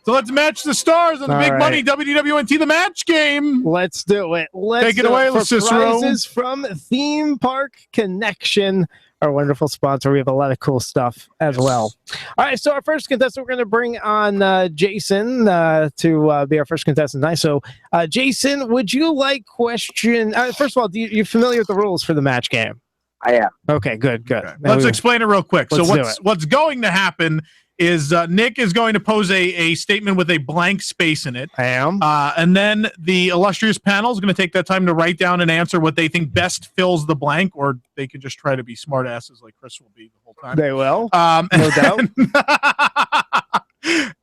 So let's match the stars on the All big right. money WDWNT the match game. Let's do it. Take it away, for Cicero. prizes from Theme Park Connection, our wonderful sponsor. We have a lot of cool stuff as well. All right, so our first contestant, we're going to bring on Jason to be our first contestant tonight. So, Jason, would you like question? First of all, you familiar with the rules for the match game? I am. Okay, good. Let's explain it real quick. Let's So do it. what's going to happen is Nick is going to pose a statement with a blank space in it. I am. And then the illustrious panel is going to take that time to write down and answer what they think best fills the blank, or they could just try to be smart asses like Chris will be the whole time. They will, no doubt.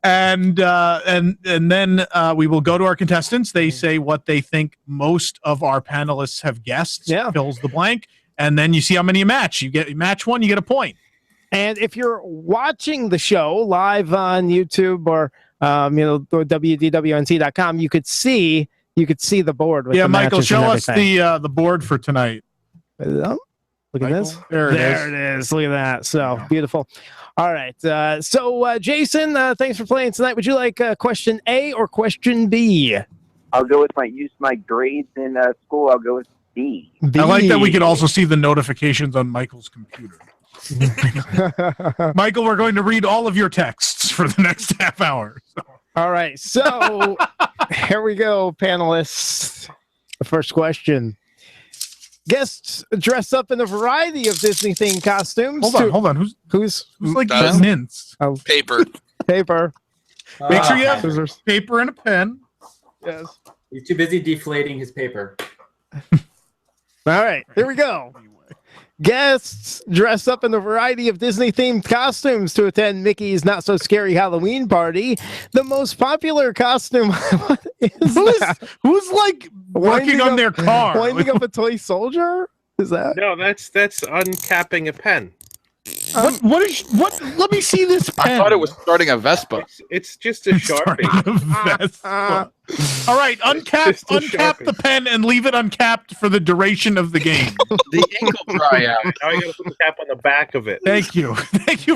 And then we will go to our contestants. They say what they think most of our panelists have guessed. Yeah. Fills the blank. And then you see how many you match. You match one, you get a point. And if you're watching the show live on YouTube or WDWNT.com, you could see the board with the Michael, matches show and us everything. the board for tonight. Look at Michael? this. There it is. Look at that. So beautiful. All right. So Jason, thanks for playing tonight. Would you like question A or question B? I'll go with my grades in school. I'll go with B. I like that we could also see the notifications on Michael's computer. Michael, we're going to read all of your texts for the next half hour. So. All right. So here we go, panelists. The first question. Guests dress up in a variety of Disney-themed costumes. Hold on. Who's like mints? Oh, Paper. Paper. Make sure you have paper and a pen. Yes. He's too busy deflating his paper. All right, here we go. Guests dress up in a variety of Disney-themed costumes to attend Mickey's Not So Scary Halloween Party. The most popular costume. What is that? Who's like working on their car? Winding up a toy soldier? Is that? No, that's uncapping a pen. What? Let me see this pen. I thought it was starting a Vespa. It's just a Sharpie. All right, uncap the pen and leave it uncapped for the duration of the game. The ink will dry out. Now you got to put the cap on the back of it. Thank you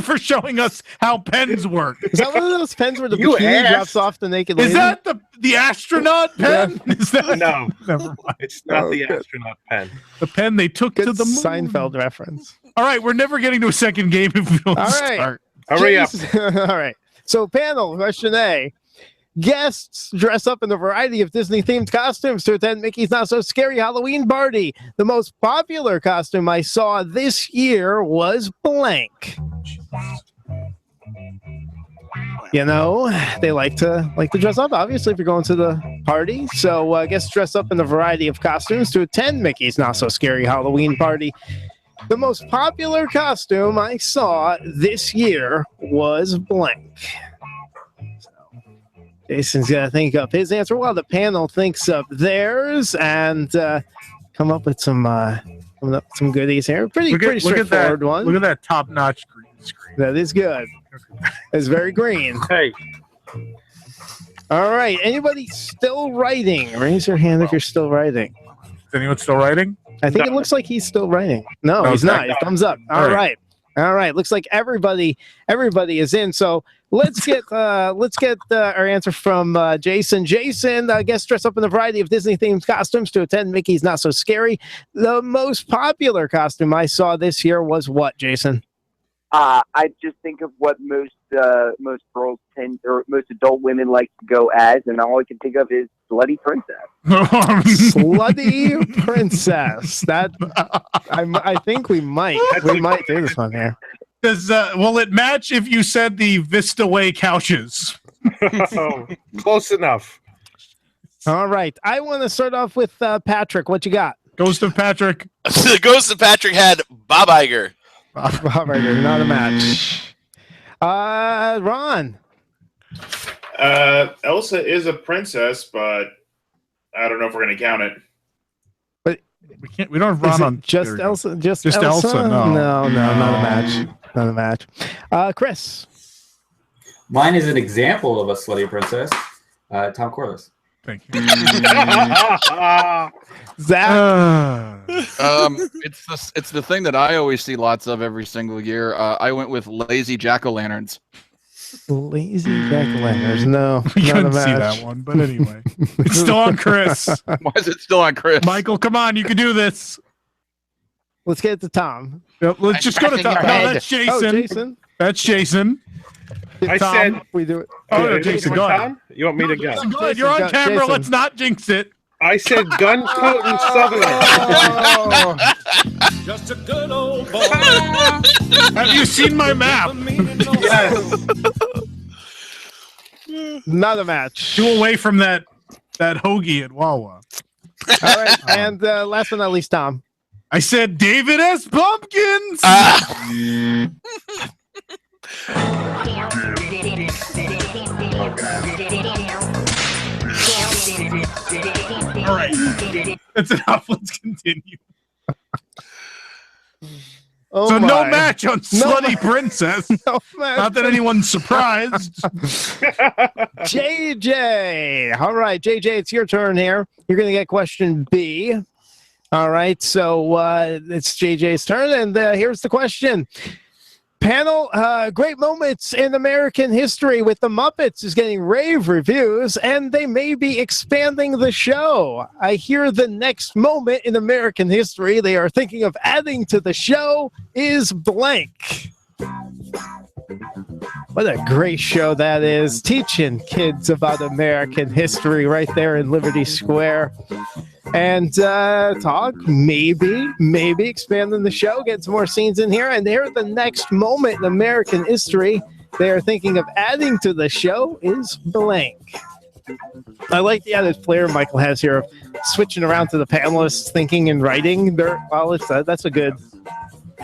for showing us how pens work. Is that one of those pens where the bikini drops off the naked lady? Is that the astronaut pen? Yeah. Is that No, never mind. It's not the astronaut pen. The pen they took to the moon. Seinfeld reference. All right, we're never getting to a second game if we don't All right. start. Hurry up. All right. So, panel, question A. Guests dress up in a variety of Disney-themed costumes to attend Mickey's Not So Scary Halloween Party. The most popular costume I saw this year was blank. You know, they like to dress up, obviously, if you're going to the party. So, guests dress up in a variety of costumes to attend Mickey's Not So Scary Halloween Party. The most popular costume I saw this year was blank. Jason's got to think up his answer while the panel thinks up theirs and come up with some goodies here. Pretty straightforward one. Look at that top-notch green screen. That is good. It's very green. Hey. All right. Anybody still writing? Raise your hand if you're still writing. Is anyone still writing? I think it looks like he's still writing. No, he's not. Thumbs up. All right. Looks like everybody is in. So let's get our answer from Jason. Jason, guests dress up in a variety of Disney-themed costumes to attend Mickey's Not So Scary. The most popular costume I saw this year was what, Jason? I just think of what most girls most adult women like to go as, and all I can think of is Slutty Princess. Slutty Princess. That I think we might do this one here. Will it match if you said the Vista Way couches? Oh, close enough. All right. I want to start off with Patrick. What you got? Ghost of Patrick. The Ghost of Patrick had Bob Iger. Bob Iger, not a match. Ron. Elsa is a princess, but I don't know if we're going to count it. But we don't have Ron on. Just Elsa. Just Elsa. No, not a match. Not a match. Chris. Mine is an example of a slutty princess. Tom Corliss. Thank you. Zach. It's the thing that I always see lots of every single year. I went with lazy jack-o'-lanterns. Lazy jack-o'-lanterns. No, We not a couldn't see match. that one, but anyway. It's still on Chris. Why is it still on Chris? Michael, come on, you can do this. Let's get to Tom. Yep, let's just go to Tom. No, that's Jason. Oh, Jason. That's Jason. I Tom, said we do it. Oh, no, Jason, go ahead. Tom? You want me to go? Go ahead. You're on camera. Jason. Let's not jinx it. I said gun toting southerner. Oh. Just a good old boy. Have you seen my map? Yes. Not a match. Two away from that hoagie at Wawa. All right, and last but not least, Tom. I said David S. Pumpkins. All right, that's enough. Let's continue. Oh so my. no match on No Slutty Princess. No match. Not that anyone's surprised. JJ. All right, JJ, it's your turn here. You're going to get question B. All right, so it's JJ's turn, and here's the question. Panel, great moments in American history with the Muppets is getting rave reviews, and they may be expanding the show. I hear the next moment in American history they are thinking of adding to the show is blank. What a great show that is. Teaching kids about American history right there in Liberty Square. And talk, maybe expanding the show, get some more scenes in here. And there, the next moment in American history they are thinking of adding to the show is blank. I like the added flair Michael has here of switching around to the panelists thinking and writing. That's a good...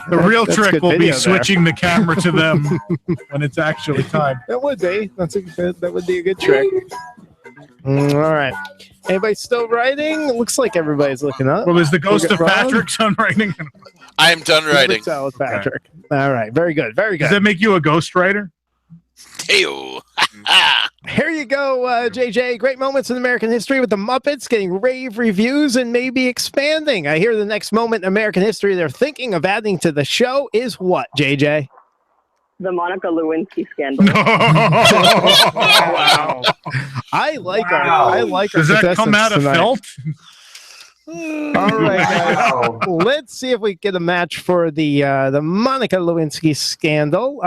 The real that's trick good will be video switching the camera to them when it's actually time. That would be. That would be a good trick. All right. Anybody still writing? It looks like everybody's looking up. Well, is the ghost of Ron? Patrick done writing? I'm done writing. With Patrick. All right. Very good. Very good. Does that make you a ghostwriter? Heyo. Here you go, JJ. Great moments in American history with the Muppets getting rave reviews and maybe expanding. I hear the next moment in American history they're thinking of adding to the show is what, JJ? The Monica Lewinsky scandal. Wow. I like our Does that come out of felt? All right, guys. Let's see if we get a match for the Monica Lewinsky scandal.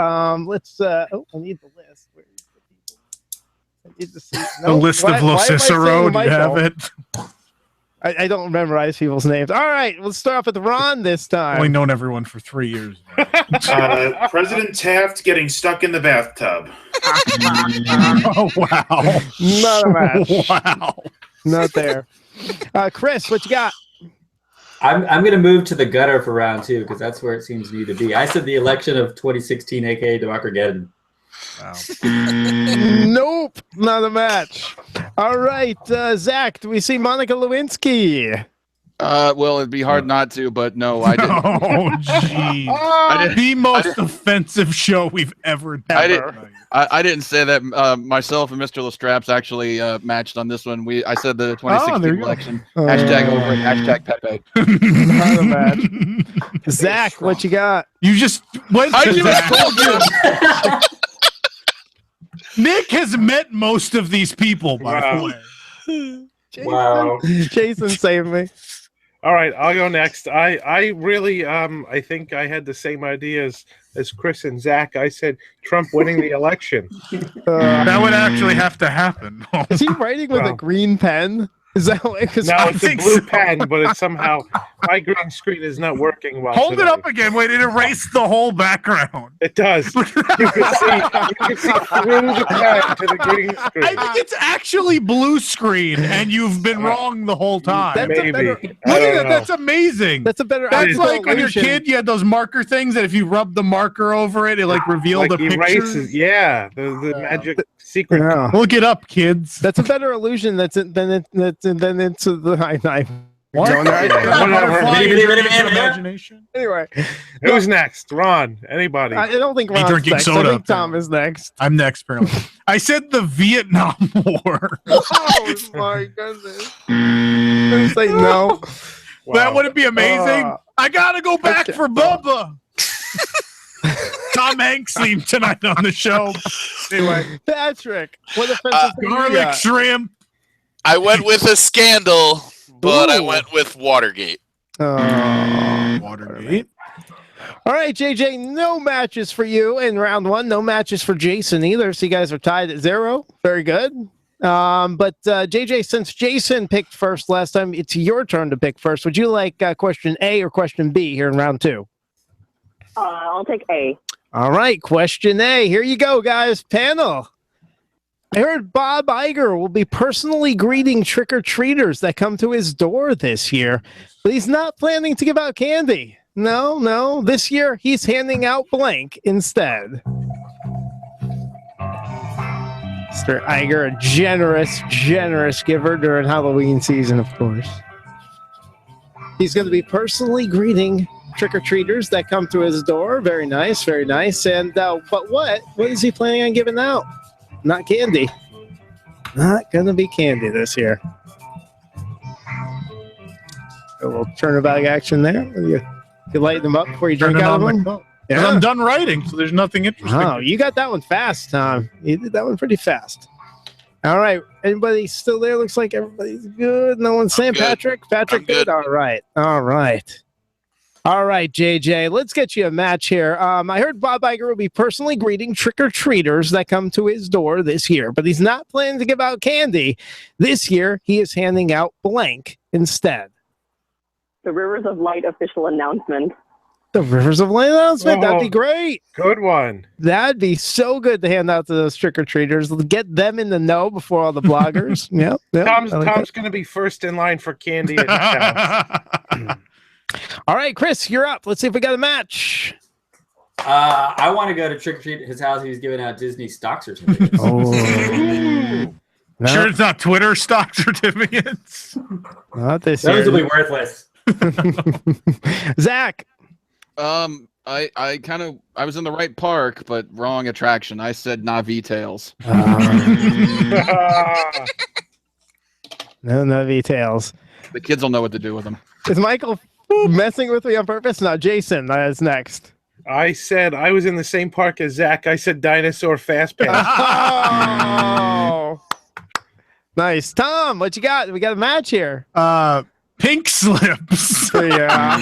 Let's. I need the list. Where is the people? I need to see. The list of Lo Cicero. Do you have it? I don't memorize people's names. All right, let's start off with Ron this time. Only known everyone for 3 years. President Taft getting stuck in the bathtub. Oh, wow. Not a match. Wow. Not there. Chris, what you got? I'm going to move to the gutter for round 2 because that's where it seems to need to be. I said the election of 2016, aka Democrageddon. Wow. Nope, not a match. All right, Zach, do we see Monica Lewinsky? Well, it'd be hard not to, but no, I didn't. Oh, jeez. The most offensive show we've ever done. I didn't say that. Myself and Mr. Lestraps actually matched on this one. I said the 2016 election. Hashtag over it. Hashtag Pepe. Not a match. Zach, what you got? You just went I to just told you. Nick has met most of these people, by the way. Wow. Jason saved me. All right, I'll go next. I really I think I had the same idea as Chris and Zach. I said Trump winning the election. That would actually have to happen. Is he writing with a green pen? Is that what? No, it's a blue pen, but it's somehow my green screen is not working well. Hold today. it up again. Wait, it erased the whole background. It does. You can see through the pen to the green screen. I think it's actually blue screen, and you've been wrong the whole time. That's Maybe. Look at that. That's amazing. That's a better. That's like when you're a illusion. kid, you had those marker things that if you rub the marker over it, it like revealed Like a picture. erases, yeah, the magic secret. Yeah. Look it up, kids. That's a better illusion. Than into the I What? Going there. Imagination. Anyway, Who's next? Ron? Anybody? I don't think Ron's drinking next. soda I think up there. Tom is next. I'm next, apparently. I said the Vietnam War. Oh my goodness! Say no. That wouldn't be amazing. I gotta go back Okay. for Bubba. Tom Hanks theme tonight on the show. Anyway, Patrick, what offensive thing you garlic got? shrimp. I went with a scandal, but I Ooh. went with Watergate. Watergate. All right, JJ, no matches for you in round 1. No matches for Jason either. So you guys are tied at 0. Very good. But JJ, since Jason picked first last time, it's your turn to pick first. Would you like question A or question B here in round 2? I'll take A. All right, question A. Here you go, guys. Panel. I heard Bob Iger will be personally greeting trick-or-treaters that come to his door this year, but he's not planning to give out candy. No. This year, he's handing out blank instead. Mr. Iger, a generous giver during Halloween season, of course. He's going to be personally greeting trick-or-treaters that come to his door. Very nice, very nice. And but what is he planning on giving out? Not candy. Not gonna be candy this year. A little turnabout action there. You light them up before you drink out of them. Yeah. I'm done writing, so there's nothing interesting. Oh, you got that one fast, Tom. You did that one pretty fast. All right. Anybody still there? Looks like everybody's good. No one's saying Patrick. Patrick, good. All right. All right. All right, JJ. Let's get you a match here. I heard Bob Iger will be personally greeting trick-or-treaters that come to his door this year, but he's not planning to give out candy. This year, he is handing out blank instead. The Rivers of Light official announcement. The Rivers of Light announcement. That'd be great. Good one. That'd be so good to hand out to those trick-or-treaters. Get them in the know before all the bloggers. Yep. Tom's going to be first in line for candy at his house. All right, Chris, you're up. Let's see if we got a match. I want to go to trick or treat at his house. He's giving out Disney stock certificates. No. Sure, it's not Twitter stock certificates. Not this Those year. will be worthless. Zach. I was in the right park, but wrong attraction. I said Navi Tales. No Navi Tales. The kids will know what to do with them. Is Michael messing with me on purpose? No, Jason is next. I said I was in the same park as Zach. I said Dinosaur Fast Pass. Oh. Nice. Tom, what you got? We got a match here. Pink slips. Yeah.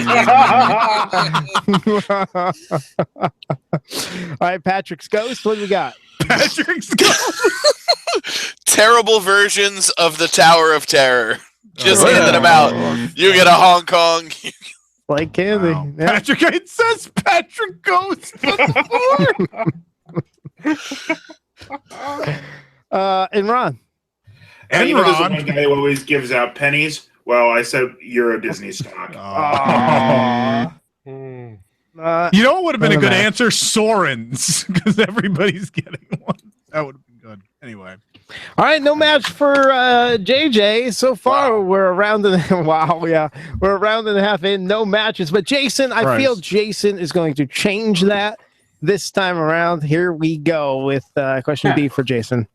All right, Patrick's Ghost. What do we got? Patrick's Ghost. Terrible versions of the Tower of Terror. Just handing them out. You get a Hong Kong. Like candy. Wow. Yeah. Patrick, it says Patrick Ghost. And Ron. And you know, there's one guy who always gives out pennies. Well, I said Euro Disney stock. You know what would have been a good answer? Sorens, because everybody's getting one. That would have been good. Anyway. All right, no match for JJ. So far, we're a round and we're a round and a half in, no matches. But Jason, I feel Jason is going to change that this time around. Here we go with question B for Jason.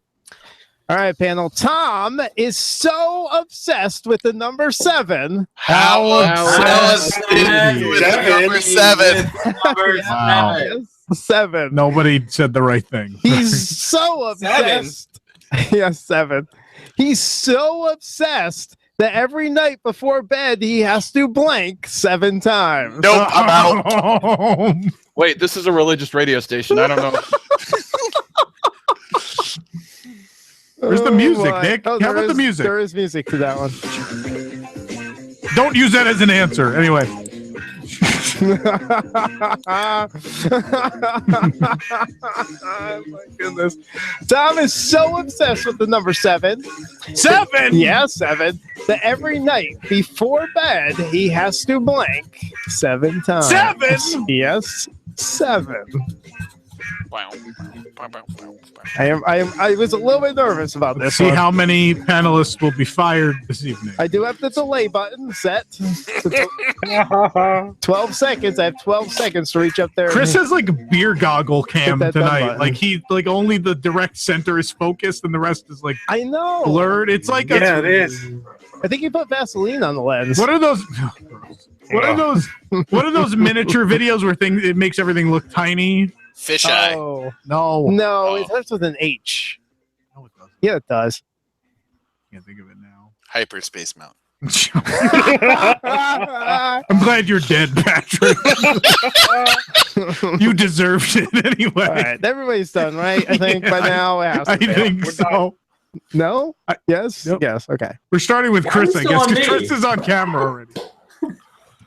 All right, panel. Tom is so obsessed with the number 7. How obsessed with the number 7? Wow. 7. Nobody said the right thing. He's so obsessed. Yes, 7. He's so obsessed that every night before bed he has to blank 7 times. Nope, I'm out. Wait, this is a religious radio station. I don't know. Where's the music, Nick? Oh, How about the music? There is music to that one. Don't use that as an answer. Anyway. Oh my goodness. Tom is so obsessed with the number 7. 7? Yeah, 7. That every night before bed he has to blank 7 times. 7? Yes, 7. I was a little bit nervous about this. See how many panelists will be fired this evening. I do have the delay button set. 12 seconds. I have 12 seconds to reach up there. Chris has like a beer goggle cam tonight. Button. Like only the direct center is focused and the rest is like I know blurred. It's like it is. I think you put Vaseline on the lens. What are those? What are those? What are those miniature videos where it makes everything look tiny? Fisheye. Oh, no, it starts with an H. No, it doesn't. Yeah, it does. Can't think of it now. Hyperspace Mountain. I'm glad you're dead, Patrick. You deserved it anyway. All right, everybody's done, right? I think by now. I think so. No? Yes? Yep. Yes. Okay. We're starting with Chris, I guess, because me. Chris is on camera already.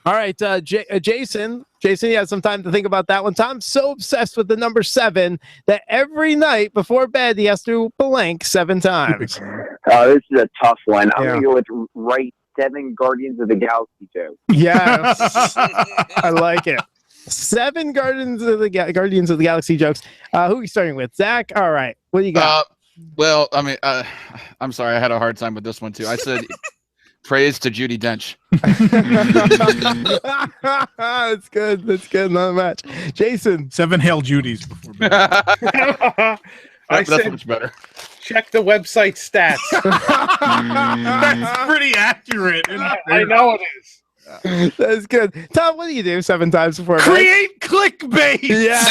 All right, Jason. Jason, you have some time to think about that one. Tom's so obsessed with the number 7 that every night before bed he has to blank 7 times. Oh, this is a tough one. I'm Yeah. going to go with right 7 Guardians of the Galaxy jokes. Yes. I like it. 7 Guardians of the Galaxy jokes. Who are we starting with? Zach? All right. What do you got? Well, I mean, I'm sorry. I had a hard time with this one, too. I said Praise to Judi Dench. That's good. That's good. Not a match. Jason. 7 Hail Judys before bed. I That's said, much better. check the website stats. That's pretty accurate. I know it is. That's good. Tom, what do you do 7 times before bed? Create clickbait. Yeah.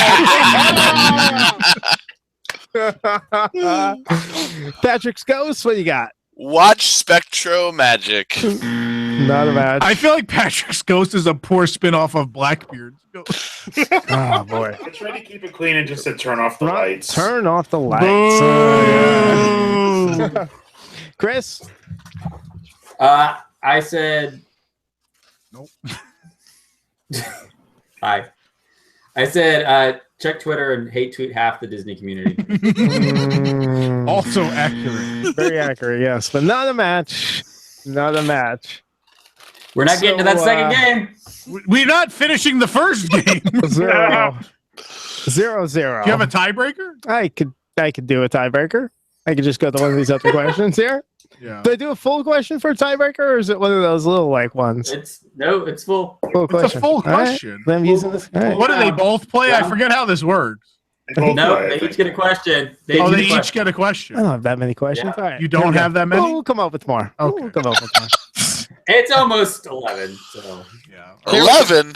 Patrick's Ghost, what do you got? Watch Spectro Magic. Not a match. I feel like Patrick's Ghost is a poor spin-off of Blackbeard's Ghost. Oh, boy. I tried to keep it clean and just said turn off the lights. Turn off the lights. Chris? I said. Nope. Hi. I said check Twitter and hate tweet half the Disney community. Also accurate. Very accurate, yes. But not a match. Not a match. We're not getting to that second game. We're not finishing the first game. 0-0. Do you have a tiebreaker? I could do a tiebreaker. I could just go to one of these other questions here. Yeah. Do I do a full question for a tiebreaker, or is it one of those little like ones? It's full. Full It's question. a full All right. question. Then I'm using this. All right. What do they both play? I Yeah. forget how this works. No, they each get a question. They each get a question. I don't have that many questions. Yeah. All right. You don't have that many? We'll come up with more. Okay. We'll come up with more. It's almost 11. So yeah. 11.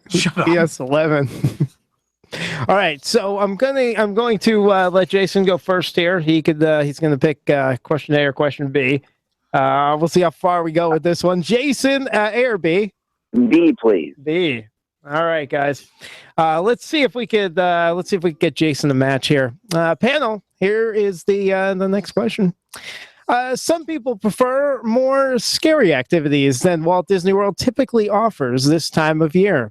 Shut up. Yes, 11. All right, so I'm going to let Jason go first here. He's gonna pick question A or question B. We'll see how far we go with this one. Jason, A or B? B, please. B. All right, guys. Let's see if we could get Jason a match here. Panel. Here is the next question. Some people prefer more scary activities than Walt Disney World typically offers this time of year.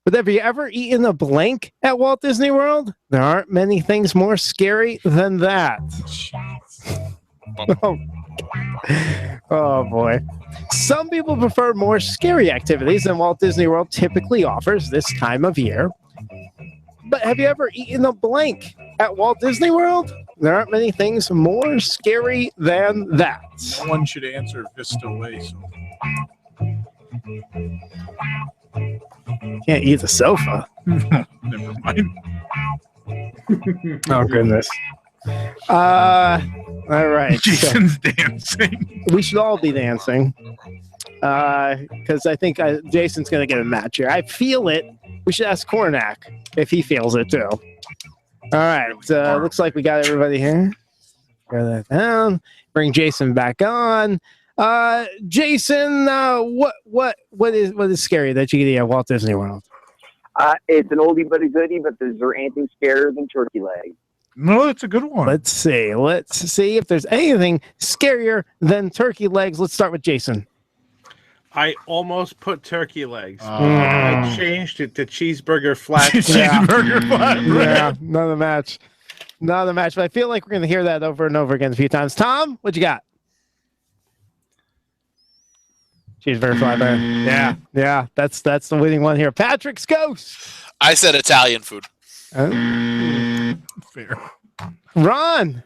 But have you ever eaten a blank at Walt Disney World? There aren't many things more scary than that. Oh boy. Some people prefer more scary activities than Walt Disney World typically offers this time of year. But have you ever eaten a blank at Walt Disney World? There aren't many things more scary than that. No one should answer Vista Way. So. Can't eat the sofa. Never mind. Oh goodness. All right. Jason's dancing. We should all be dancing. Because I think Jason's going to get a match here. I feel it. We should ask Cornac if he feels it too. All right. Looks like we got everybody here. Go that down. Bring Jason back on. Jason, what is scary that you can eat at Walt Disney World? It's an oldie but a goodie, but is there anything scarier than turkey leg? No, that's a good one. Let's see if there's anything scarier than turkey legs. Let's start with Jason. I almost put turkey legs. I changed it to cheeseburger flat. Cheeseburger flat. Yeah, not a match. But I feel like we're going to hear that over and over again a few times. Tom, what you got? Cheeseburger flatbread. Yeah. That's the winning one here. Patrick's Ghost. I said Italian food. Fair. Ron.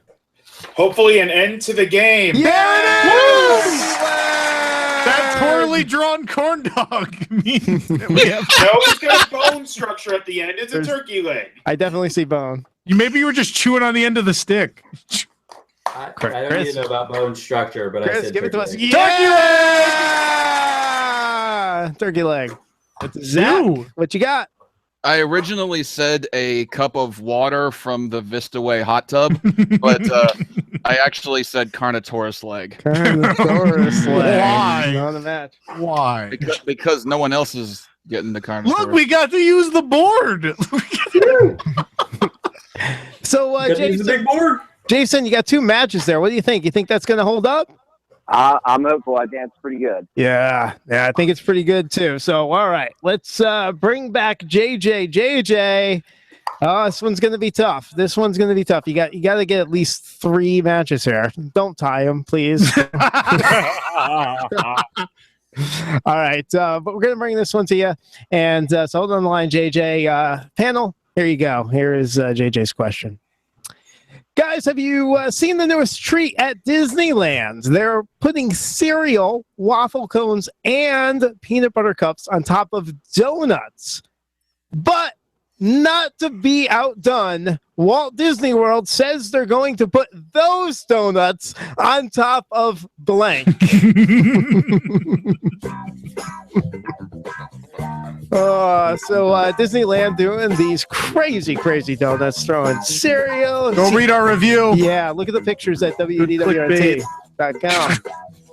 Hopefully an end to the game. There it is! That poorly drawn corn dog means that we have. No, it's got a bone structure at the end. It's a turkey leg. I definitely see bone. Maybe you were just chewing on the end of the stick. I don't even know about bone structure, but I Chris, said give it to us. turkey leg. Turkey leg. Zach, what you got? I originally said a cup of water from the Vista Way hot tub, but I actually said Carnotaurus leg. Carnotaurus leg. Why? Not a match. Why? Because no one else is getting the Carnotaurus. Look, we got to use the board. So, Use the big board. Jason, you got 2 matches there. What do you think? You think that's going to hold up? I'm hopeful. I think it's pretty good. Yeah, I think it's pretty good too. So, all right, let's bring back JJ. JJ, this one's going to be tough. You got to get at least 3 matches here. Don't tie them, please. All right, but we're going to bring this one to you. And so hold on the line, JJ. Panel, here you go. Here is JJ's question. Guys, have you seen the newest treat at Disneyland? They're putting cereal, waffle cones, and peanut butter cups on top of donuts. But not to be outdone, Walt Disney World says they're going to put those donuts on top of blank. Disneyland doing these crazy donuts, throwing cereal. Go read our review. Yeah, look at the pictures at WDWNT.com.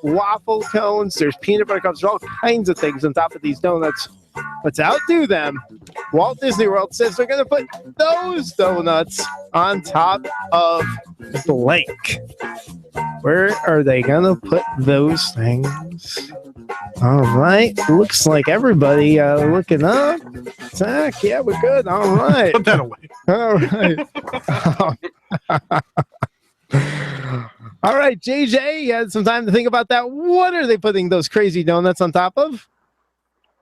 Waffle cones, there's peanut butter cups, there's all kinds of things on top of these donuts. But to outdo them, Walt Disney World says they're going to put those donuts on top of blank. Where are they going to put those things? All right. Looks like everybody looking up. Zach, yeah, we're good. All right. Put that away. All right. All right, JJ, you had some time to think about that. What are they putting those crazy donuts on top of?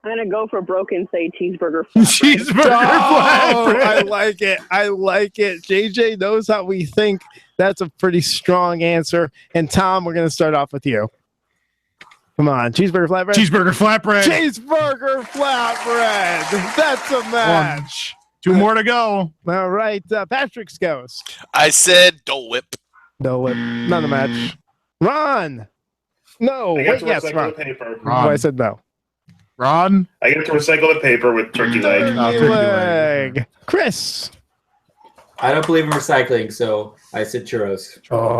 I'm going to go for broken, say cheeseburger. Cheeseburger flatbread. I like it. JJ knows how we think. That's a pretty strong answer. And Tom, we're going to start off with you. Come on, cheeseburger flatbread. Cheeseburger flatbread. Cheeseburger flatbread. That's a match. Two more to go. All right, Patrick's ghost. I said Dole Whip. Dole Whip. Not a match. Ron. No. I get Wait, to yes, recycle Ron. the paper. Oh, I said no. Ron. I get to recycle the paper with turkey leg. Turkey leg. Chris. I don't believe in recycling, so I said churros. Oh,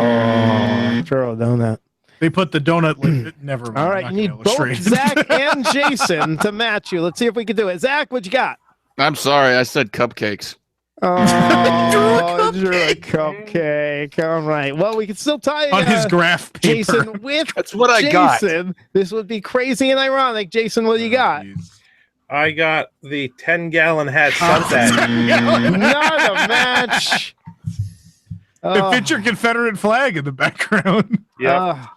churro donut. They put the donut. Never mind. All right, you need both Zach and Jason to match you. Let's see if we can do it. Zach, what you got? I'm sorry, I said cupcakes. Oh, drew a cupcake. All right. Well, we can still tie on his graph paper. Jason with That's what I got. This would be crazy and ironic. Jason, what do you got? I got the 10-gallon hat sunset. Not a match. It fits your Confederate flag in the background. Yeah.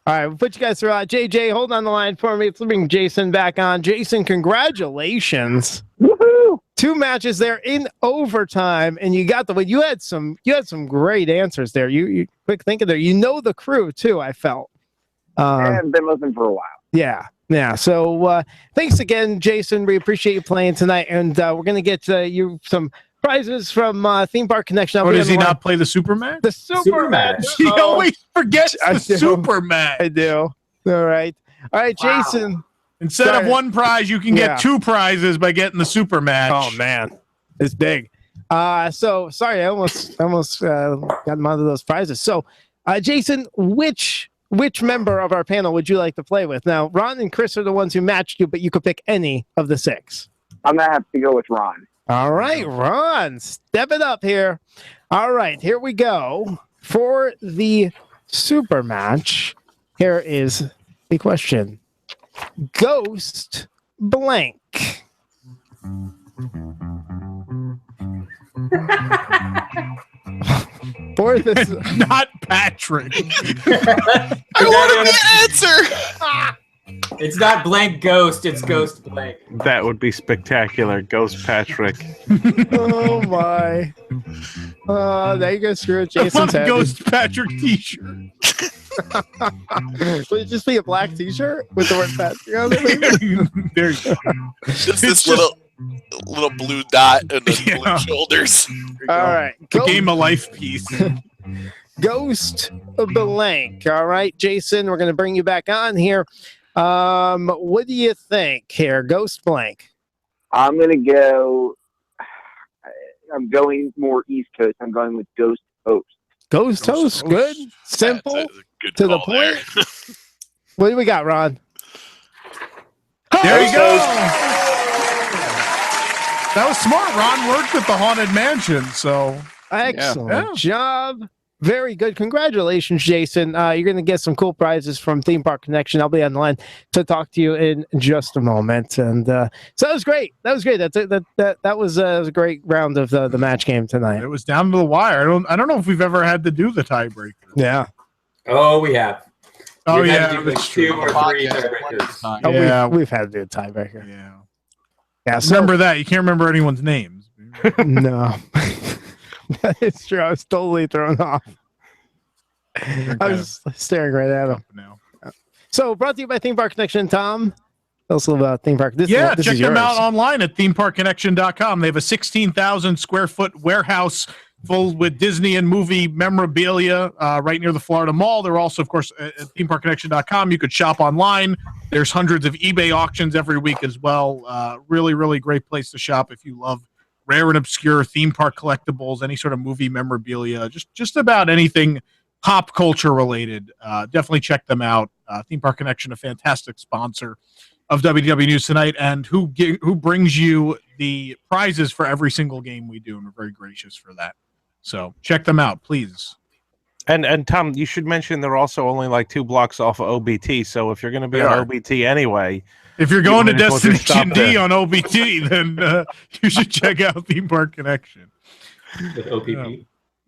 All right, we'll put you guys through. JJ, hold on the line for me. Let's bring Jason back on. Jason, congratulations. Woohoo! 2 matches there in overtime, and you got the win. You had some great answers there. You quick thinking there. You know the crew too, I felt. I've been listening for a while. Yeah. So thanks again, Jason. We appreciate you playing tonight, and we're gonna get you some prizes from Theme Park Connection. Or does he not play the super match? The super match. He always forgets the super match. I do. All right, Jason. Instead of one prize, you can get 2 prizes by getting the super match. Oh man, it's big. So sorry, I almost got him out of those prizes. So, Jason, which member of our panel would you like to play with? Now, Ron and Chris are the ones who matched you, but you could pick any of the 6. I'm gonna have to go with Ron. All right, Ron, step it up here. All right, here we go for the super match. Here is the question. Ghost blank. For this, not Patrick. I want the answer. It's not blank ghost, it's ghost blank. That would be spectacular. Ghost Patrick. Oh my. Now you go screw it. Jason's head. Ghost Patrick t-shirt. Will it just be a black t-shirt with the word Patrick on it? There you go. Just this little blue dot and the blue shoulders. All right. The Game of Life piece. Ghost blank. All right, Jason, we're going to bring you back on here. What do you think here? Ghost blank. I'm going more East Coast. I'm going with Ghost Toast. Ghost Toast. Good. Simple. Good to the call point. there. What do we got, Ron? There you go. That was smart. Ron worked with the Haunted Mansion, so excellent job. Very good. Congratulations, Jason. You're going to get some cool prizes from Theme Park Connection. I'll be on the line to talk to you in just a moment. And so that was great. That was a great round of the match game tonight. It was down to the wire. I don't know if we've ever had to do the tiebreaker. Yeah. Oh, we have. Oh, We've had yeah. to do like 2 or 3 tiebreakers. Oh, Yeah. we've had to do a tiebreaker. Yeah. So, Remember that. You can't remember anyone's names. No. It's true. I was totally thrown off. I was staring right at him. So, brought to you by Theme Park Connection. Tom, tell us a little about Theme Park. This check is them yours. out online at themeparkconnection.com. They have a 16,000 square foot warehouse full with Disney and movie memorabilia right near the Florida Mall. They're also, of course, at themeparkconnection.com. You could shop online. There's hundreds of eBay auctions every week as well. Really, really great place to shop if you love rare and obscure theme park collectibles, any sort of movie memorabilia, just about anything pop culture related. Definitely check them out. Theme Park Connection, a fantastic sponsor of WDW News Tonight, and who brings you the prizes for every single game we do, and we're very gracious for that. So check them out, please. And Tom, you should mention they're also only like 2 blocks off of OBT. So if you're going to be on OBT anyway, if you're going to might as well just Destination stop D there. on OBT, then you should check out Theme Park Connection. With OPP.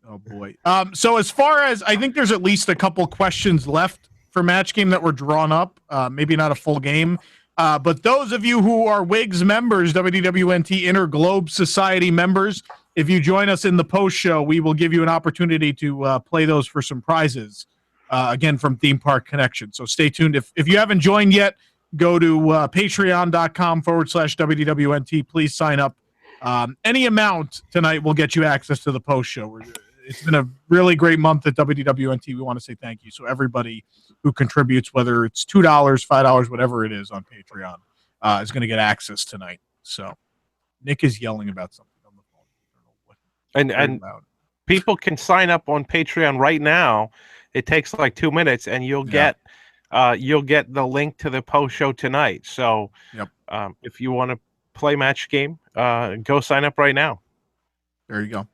Oh boy. So as far as, I think there's at least a couple questions left for Match Game that were drawn up. Maybe not a full game. But those of you who are WIGS members, WDWNT Inner Globe Society members, if you join us in the post show, we will give you an opportunity to play those for some prizes, again, from Theme Park Connection. So stay tuned. If you haven't joined yet, go to patreon.com/WDWNT. Please sign up. Any amount tonight will get you access to the post show. It's been a really great month at WDWNT. We want to say thank you. So everybody who contributes, whether it's $2, $5, whatever it is on Patreon, is going to get access tonight. So Nick is yelling about something on the phone. I don't know what and people can sign up on Patreon right now. It takes like 2 minutes, and you'll get the link to the post show tonight. So if you want to play Match Game, go sign up right now. There you go.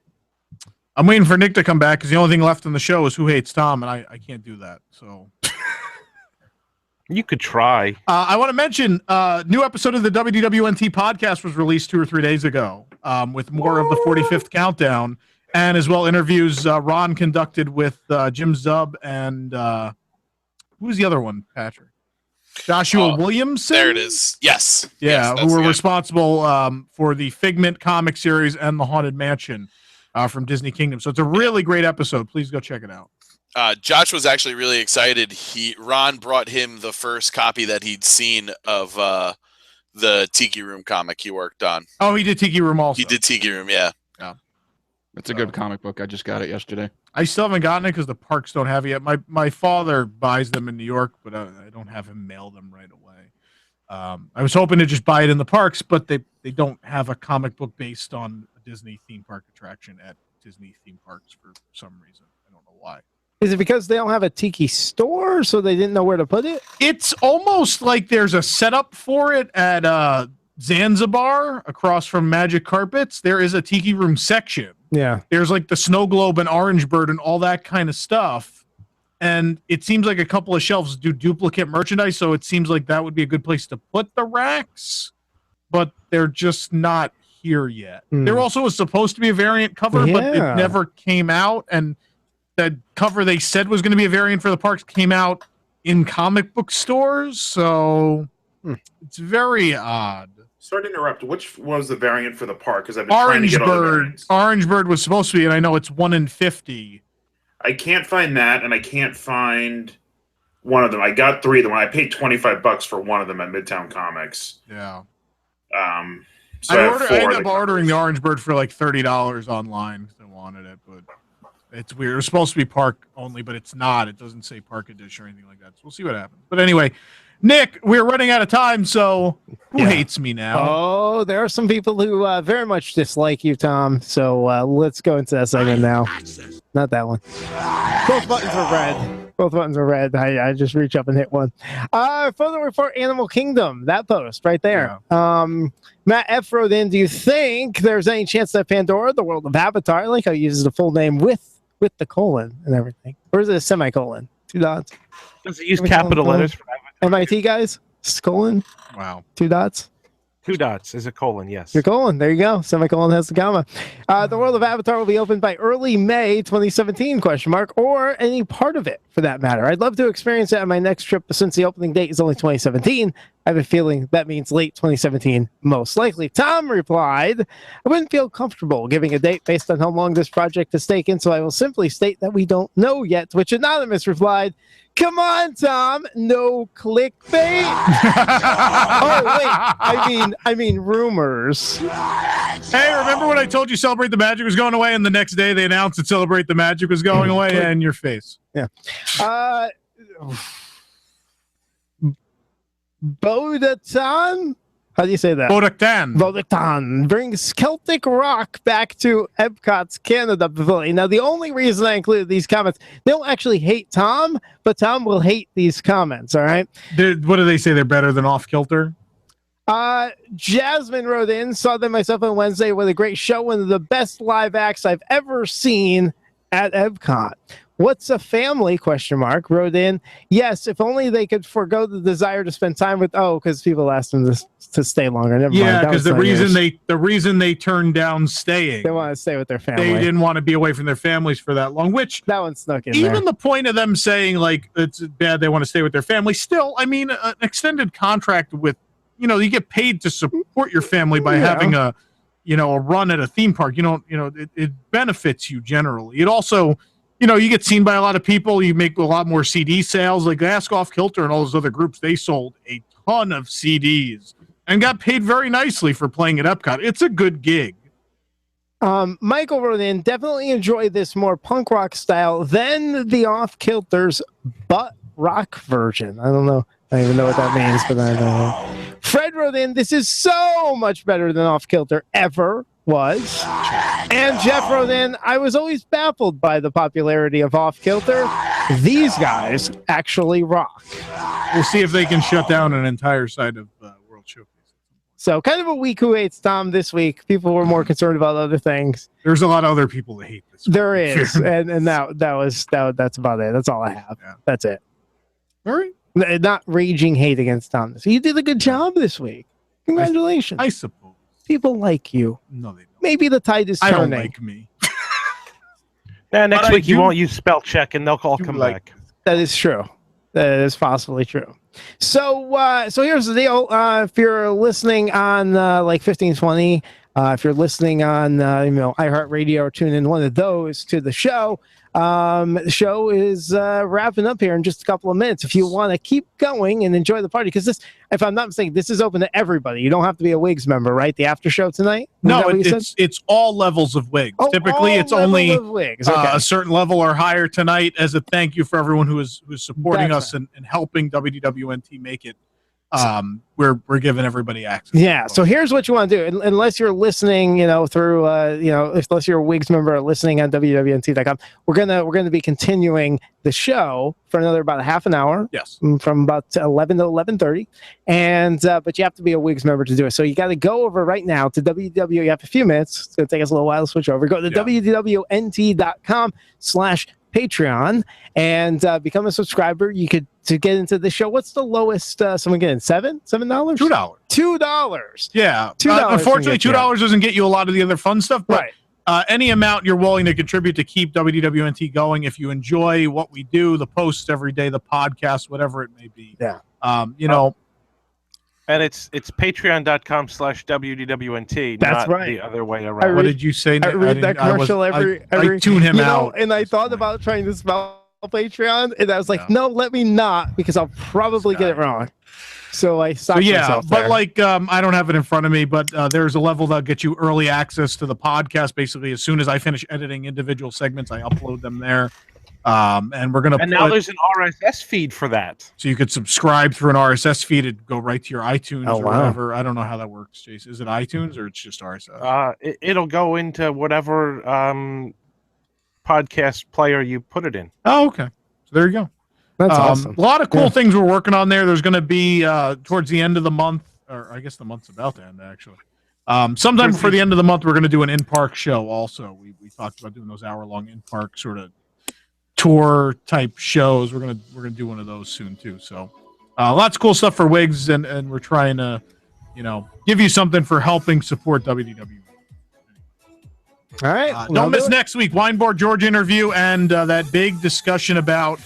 I'm waiting for Nick to come back because the only thing left in the show is Who Hates Tom, and I can't do that. So you could try. I want to mention new episode of the WDWNT podcast was released 2 or 3 days ago with more of the 45th countdown, and as well interviews Ron conducted with Jim Zub and who's the other one, Patrick? Joshua Williamson? There it is. Yes. Yeah, Yes, who were the guy. responsible for the Figment comic series and the Haunted Mansion from Disney Kingdom. So it's a really great episode. Please go check it out. Josh was actually really excited. Ron brought him the first copy that he'd seen of the Tiki Room comic he worked on. Oh, he did Tiki Room also. He did Tiki Room, yeah. It's a good comic book. I just got it yesterday. I still haven't gotten it because the parks don't have it yet. My father buys them in New York, but I don't have him mail them right away. I was hoping to just buy it in the parks, but they don't have a comic book based on a Disney theme park attraction at Disney theme parks for some reason. I don't know why. Is it because they don't have a Tiki store, so they didn't know where to put it? It's almost like there's a setup for it at Zanzibar across from Magic Carpets. There is a Tiki Room section. Yeah. There's like the Snow Globe and Orange Bird and all that kind of stuff. And it seems like a couple of shelves do duplicate merchandise, so it seems like that would be a good place to put the racks, but they're just not here yet. There also was supposed to be a variant cover, but it never came out, and the cover they said was going to be a variant for the parks came out in comic book stores, so it's very odd. Sorry to interrupt. Which was the variant for the park? Because I've been trying to Orange get all the Bird. variants. Orange Bird was supposed to be, and I know it's 1 in 50. I can't find that, and I can't find one of them. I got 3 of them. I paid $25 for one of them at Midtown Comics. Yeah. So I ended of up the ordering the Orange Bird for like $30 online because I wanted it, but it's weird. It was supposed to be park only, but it's not. It doesn't say park edition or anything like that. So we'll see what happens. But anyway, Nick, we're running out of time, so who hates me now? Oh, there are some people who very much dislike you, Tom. So let's go into that segment now. Not that one. Both buttons are red. Both buttons are red. I just reach up and hit one. Photo report, Animal Kingdom. That post right there. Matt F. wrote in, do you think there's any chance that Pandora, the world of Avatar, I like how he uses the full name with the colon and everything? Or is it a semicolon? 2 dots? Does it use capital letters for MIT guys? Colon? Wow. 2 dots? 2 dots is a colon, yes. Your colon. There you go. Semicolon has the comma. The world of Avatar will be open by early May 2017, ? Or any part of it, for that matter. I'd love to experience it on my next trip, but since the opening date is only 2017, I have a feeling that means late 2017, most likely. Tom replied, I wouldn't feel comfortable giving a date based on how long this project has taken, so I will simply state that we don't know yet, to which Anonymous replied, come on, Tom, no clickbait. Oh, wait, I mean rumors. Hey, remember when I told you Celebrate the Magic was going away, and the next day they announced that Celebrate the Magic was going away, and your face. Yeah. Bodatan? How do you say that? Bodatan. Bodatan brings Celtic rock back to Epcot's Canada Pavilion. Now, the only reason I included these comments, they don't actually hate Tom, but Tom will hate these comments, all right? What do they say? They're better than Off Kilter? Jasmine wrote in, saw them myself on Wednesday with a great show, one of the best live acts I've ever seen at Epcot. What's a family? ? Wrote in, yes, if only they could forego the desire to spend time with, because people asked them to stay longer. Never mind. Yeah, because the reason they turned down staying, they want to stay with their family. They didn't want to be away from their families for that long, which that one snuck in even there. The point of them saying like it's bad they want to stay with their family, still, I mean, an extended contract with, you get paid to support your family by having a run at a theme park. It benefits you generally. It also, you get seen by a lot of people. You make a lot more CD sales. Like Ask Off Kilter and all those other groups, they sold a ton of CDs and got paid very nicely for playing at Epcot. It's a good gig. Michael wrote in, definitely enjoy this more punk rock style than the Off Kilter's butt rock version. I don't even know what that means, but I don't know. Fred wrote in, this is so much better than Off Kilter ever was. And Jeff wrote in, I was always baffled by the popularity of Off Kilter. These guys actually rock. We'll see if they can shut down an entire side of World Showcase. So kind of a week who hates Tom this week. People were more concerned about other things. There's a lot of other people that hate this. There is, and that's about it. That's all I have. Yeah. That's it. All right. Not raging hate against Tom. So you did a good job this week. Congratulations. I suppose. People like you. No, they don't. Maybe the tide is turning. I don't like me. Next week you won't use spell check and they'll all come back. That is true. That is possibly true. So here's the deal. If you're listening on like 1520, if you're listening on iHeartRadio or tune in one of those to the show, the show is wrapping up here in just a couple of minutes. If you want to keep going and enjoy the party, because this, if I'm not mistaken, this is open to everybody. You don't have to be a WIGS member, right? The after show tonight? No, it's all levels of WIGS. Typically, it's only a certain level or higher tonight as a thank you for everyone who's supporting us and helping WDWNT make it. We're giving everybody access. Yeah. So here's what you want to do. Unless you're listening, through, unless you're a WIGS member or listening on WDWNT.com, we're gonna be continuing the show for another about a half an hour. Yes. From about 11 to 11:30, and but you have to be a WIGS member to do it. So you got to go over right now to WDW. You have a few minutes. It's gonna take us a little while to switch over. Go to WDWNT.com/Patreon and become a subscriber. You could to get into the show. What's the lowest someone getting? $7? $2? $2. Yeah. $2. Unfortunately, $2 doesn't get you a lot of the other fun stuff, but any amount you're willing to contribute to keep WDWNT going. If you enjoy what we do, the posts every day, the podcast, whatever it may be. Yeah. And it's patreon.com/WDWNT. That's not right. The other way around. What did you say? I read that commercial every I tune him out. And I thought about trying to spell Patreon, and I was like, no, let me not, because I'll probably get it wrong. So I stopped myself there. But I don't have it in front of me, but there's a level that'll get you early access to the podcast. Basically, as soon as I finish editing individual segments, I upload them there. And we're gonna. Now there's an RSS feed for that, so you could subscribe through an RSS feed and go right to your iTunes or whatever. I don't know how that works, Jason. Is it iTunes or it's just RSS? It'll go into whatever podcast player you put it in. Oh, okay. So there you go. That's awesome. A lot of cool things we're working on there. There's going to be towards the end of the month, or I guess the month's about to end actually. Sometime before the end of the month, we're going to do an in-park show. Also, we talked about doing those hour-long in-park sort of tour type shows. We're gonna do one of those soon too. So lots of cool stuff for WIGS, and we're trying to give you something for helping support WWE. All right. Don't miss next week. Weinborg George interview and that big discussion about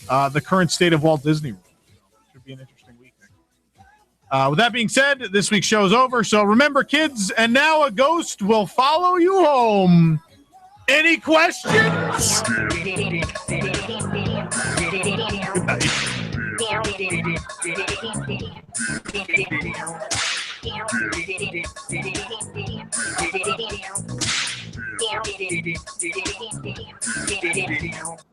the current state of Walt Disney World. Should be an interesting week. With that being said, this week's show is over. So remember, kids, and now a ghost will follow you home. Any questions? Good night.